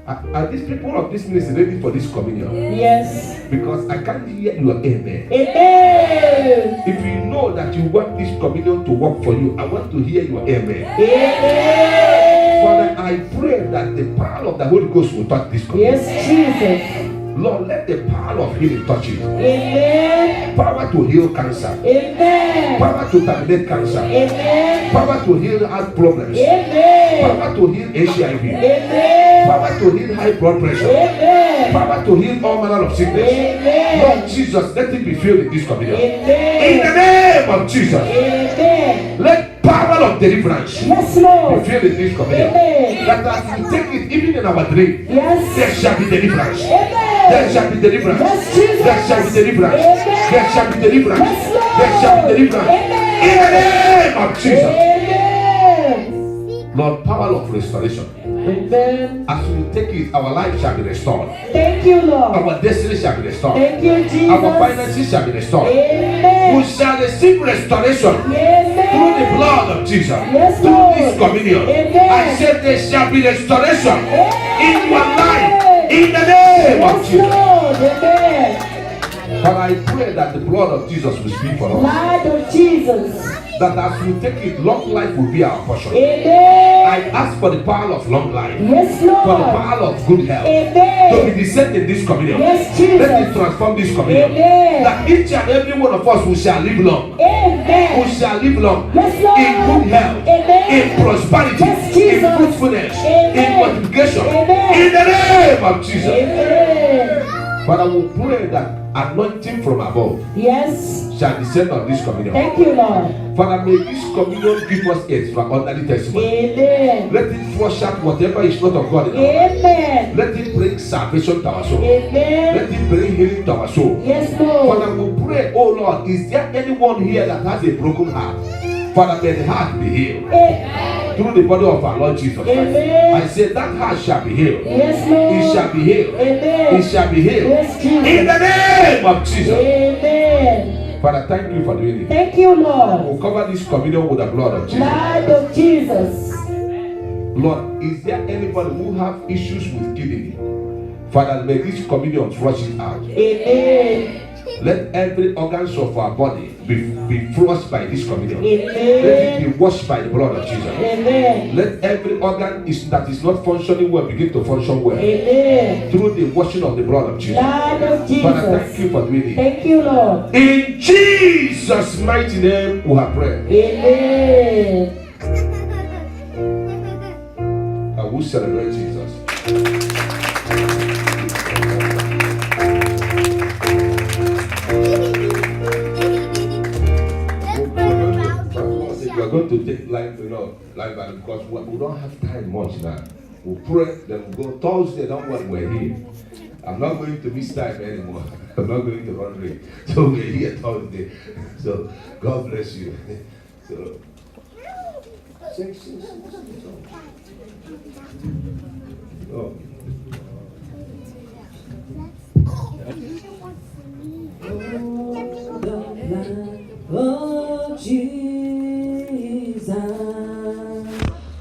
Are these people of this ministry ready for this communion? Yes. Because I can't hear your amen. Amen. If you know that you want this communion to work for you, I want to hear your amen. Amen. Father, I pray that the power of the Holy Ghost will touch this communion. Yes, Jesus. Lord, let the power of healing touch it. Amen. Power to heal cancer. Amen. Power to terminate cancer. Amen. Power to heal heart problems. Amen. Power to heal HIV. Amen. Power to heal high blood pressure. Amen. Power to heal all manner of sickness. Amen. Lord Jesus, let it be filled in this communion. In the Amen. name of Jesus, Amen. let power of deliverance Yes, be Lord. filled in this communion. Amen. That as we take it, even in our dream, there Yes. shall be deliverance. Amen. There shall be deliverance. Yes, Jesus. There shall be deliverance. Amen. There shall be deliverance. Yes, Lord. There shall be deliverance. Amen. In the name of Jesus. Amen. Lord, power of restoration. Amen. As we take it, our life shall be restored. Thank you, Lord. Our destiny shall be restored. Thank you, Jesus. Our finances shall be restored. We Amen. shall receive restoration through the Amen. blood of Jesus. Yes, Through Lord. this communion. Amen. I said there shall be restoration in your Amen. life. In the name of Yes, Jesus. Lord. Amen. But I pray that the blood of Jesus will speak for us. Blood of Jesus. That as we take it, long life will be our portion. Amen. I ask for the power of long life. Yes, For the Lord. power of good health. To be Amen. descended in this communion. Yes, Let it Jesus. transform this communion. Amen. That each and every one of us we shall live long. We Amen. shall live long. Yes, Lord. In good health. Amen. In prosperity. Yes, In Jesus. fruitfulness. Amen. In multiplication. Amen. In the name of Jesus. Amen. Father, we pray that anointing from above Yes. shall descend on this communion. Thank you, Lord. Father, may this communion give us extraordinary testimony. Amen. Let it flush out whatever is not of God in our life. Amen. Let it bring salvation to our soul. Amen. Let it bring healing to our soul. Yes, Lord. Father, we pray, oh Lord, is there anyone here that has a broken heart? Father, may the heart be healed Amen. through the body of our Lord Jesus Christ. Amen. I say that heart shall be healed. Yes, It Lord. shall be healed. Amen. It shall be healed. Yes, Jesus. In the name of Jesus. Amen. Father, thank you for doing it. Thank you, Lord. We'll cover this communion with the blood of Jesus. Blood of Jesus. Lord, is there anybody who have issues with kidney? Father, may this communion flush it out. Amen. Let every organs of our body be flushed by this communion. Let it Amen. be washed by the blood of Jesus. Amen. Let every organ that is not functioning well begin to function well Amen. through the washing of the blood of Jesus. Blood of Father, thank Jesus. you for doing it. Thank you, Lord. In Jesus' mighty name, we have prayed. Amen. I will celebrate Jesus. We are going to take life, life balance because we don't have time much now. We'll pray, then we'll go Thursday, don't worry, we're here. I'm not going to miss time anymore. I'm not going to run late. So we're here Thursday. So God bless you. So sing. Oh. Oh, Jesus,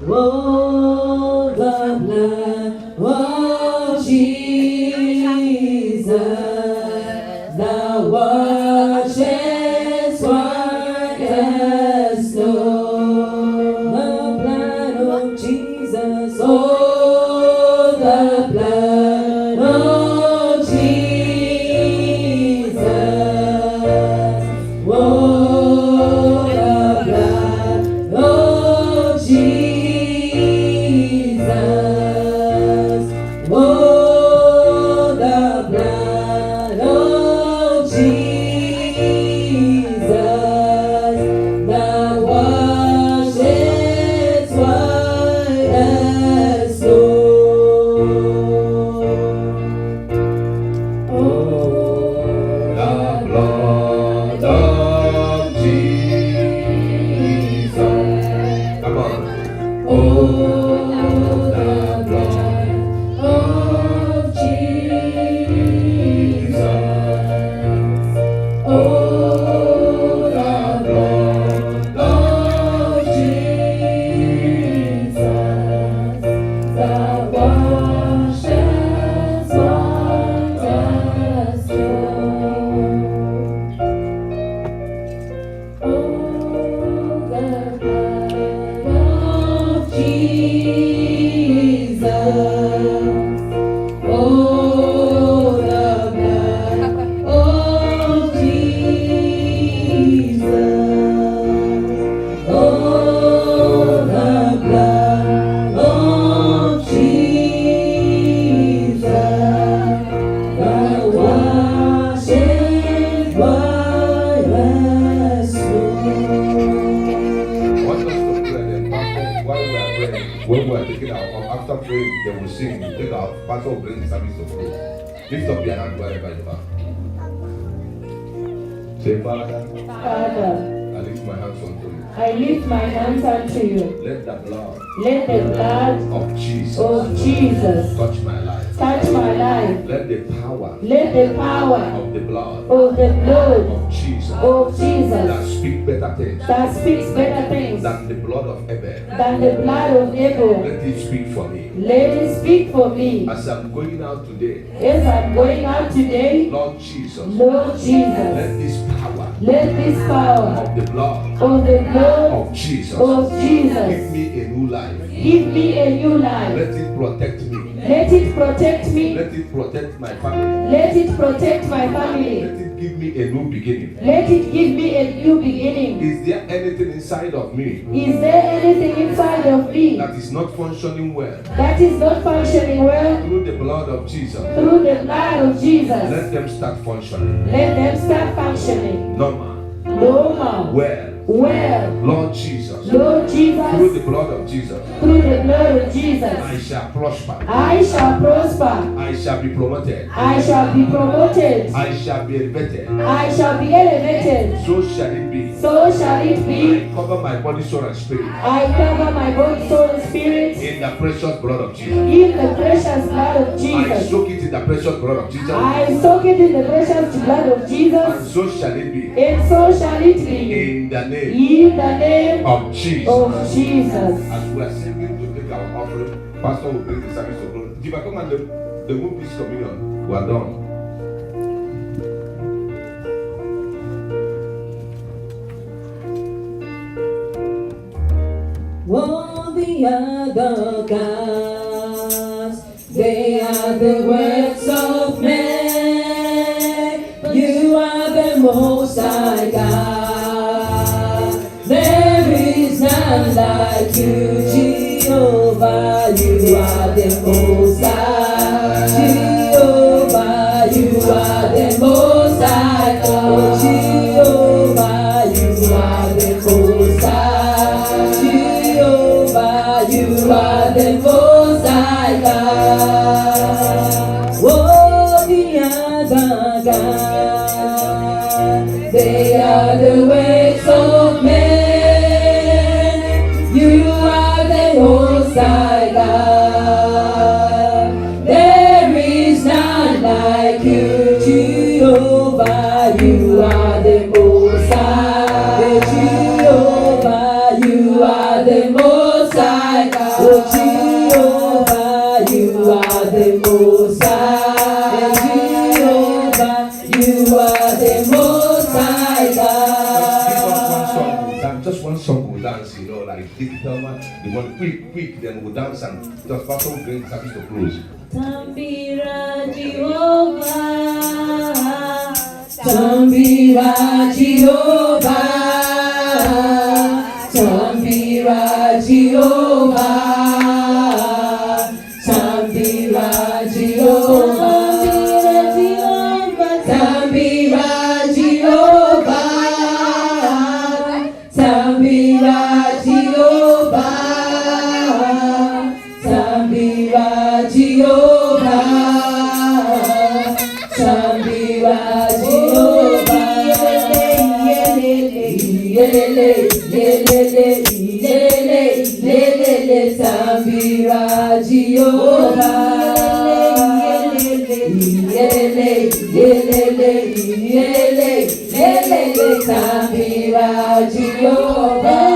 oh, the blood of Jesus, that washes white as snow. The blood of Jesus, oh, the blood of Jesus, oh. When we are taking after praying, they will sing. You take our pastor will bring the service to close. Lift up your hand wherever you are. Say, Father, I lift my hands unto you. I lift my hands unto you. Let the blood of Jesus touch my life. Touch my life. Let the power of the blood of Jesus that speaks better things than the blood of Abel. Let it speak for me. As I'm going out today, Lord Jesus, let this power of the blood of Jesus give me a new life. Let it protect me. Let it protect me. Let it protect my family. Let it protect my family. Let it give me a new beginning. Let it give me a new beginning. Is there anything inside of me Is there anything inside of me that is not functioning well? that is not functioning well? Through the blood of Jesus, Through the blood of Jesus, let them start functioning. let them start functioning Normal. normal. Well. Lord Jesus, Lord Jesus, through the blood of Jesus, through the blood of Jesus, I shall prosper. I shall prosper. I shall be promoted. I shall be promoted. I shall be elevated. I shall be elevated. So shall it be. So shall it be. I cover my body, soul, and spirit I cover my body, soul, and spirit in the precious blood of Jesus. in the precious blood of I Jesus. soak it in the precious blood of Jesus. I soak it in the precious blood of And Jesus. so shall it be. And so shall it be. In the name In the name of Jesus. of Jesus. As we are singing to take our offering, Pastor will bring the service to close. If I come and the move this communion, we are done. All the other gods, they are the works of men. You are the Most High God. There is none like you, Jehovah. You are the Most High. Jehovah, you are the Most High God. Jehovah, you are the Most High. you are the most high God. Oh, the other gods, they are the works of men. You are the most high God. There is none like you, Jehovah. You are the most high, Jehovah. You are the most high God. Oh, Jehovah, you are the most high, Jehovah. You are the most high God. Just one song we'll dance, you know, like digital man. The one quick, then we'll dance and just pastor will bring service to close. Tambira Jehovah, Tambira Jehovah, Tambira Jehovah, Tambira Jehovah, Tambira Jehovah, Tambira Jehovah, Tambira Jehovah, Tambira Jehovah, yelele, yelele, yelele, yelele, Tambira Jehovah, yelele, yelele, yelele, yelele, Tambira Jehovah.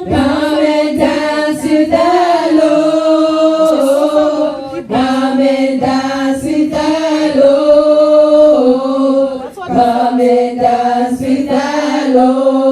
Come and dance with the Lord. Come and dance with the Lord. Come and dance with the Lord.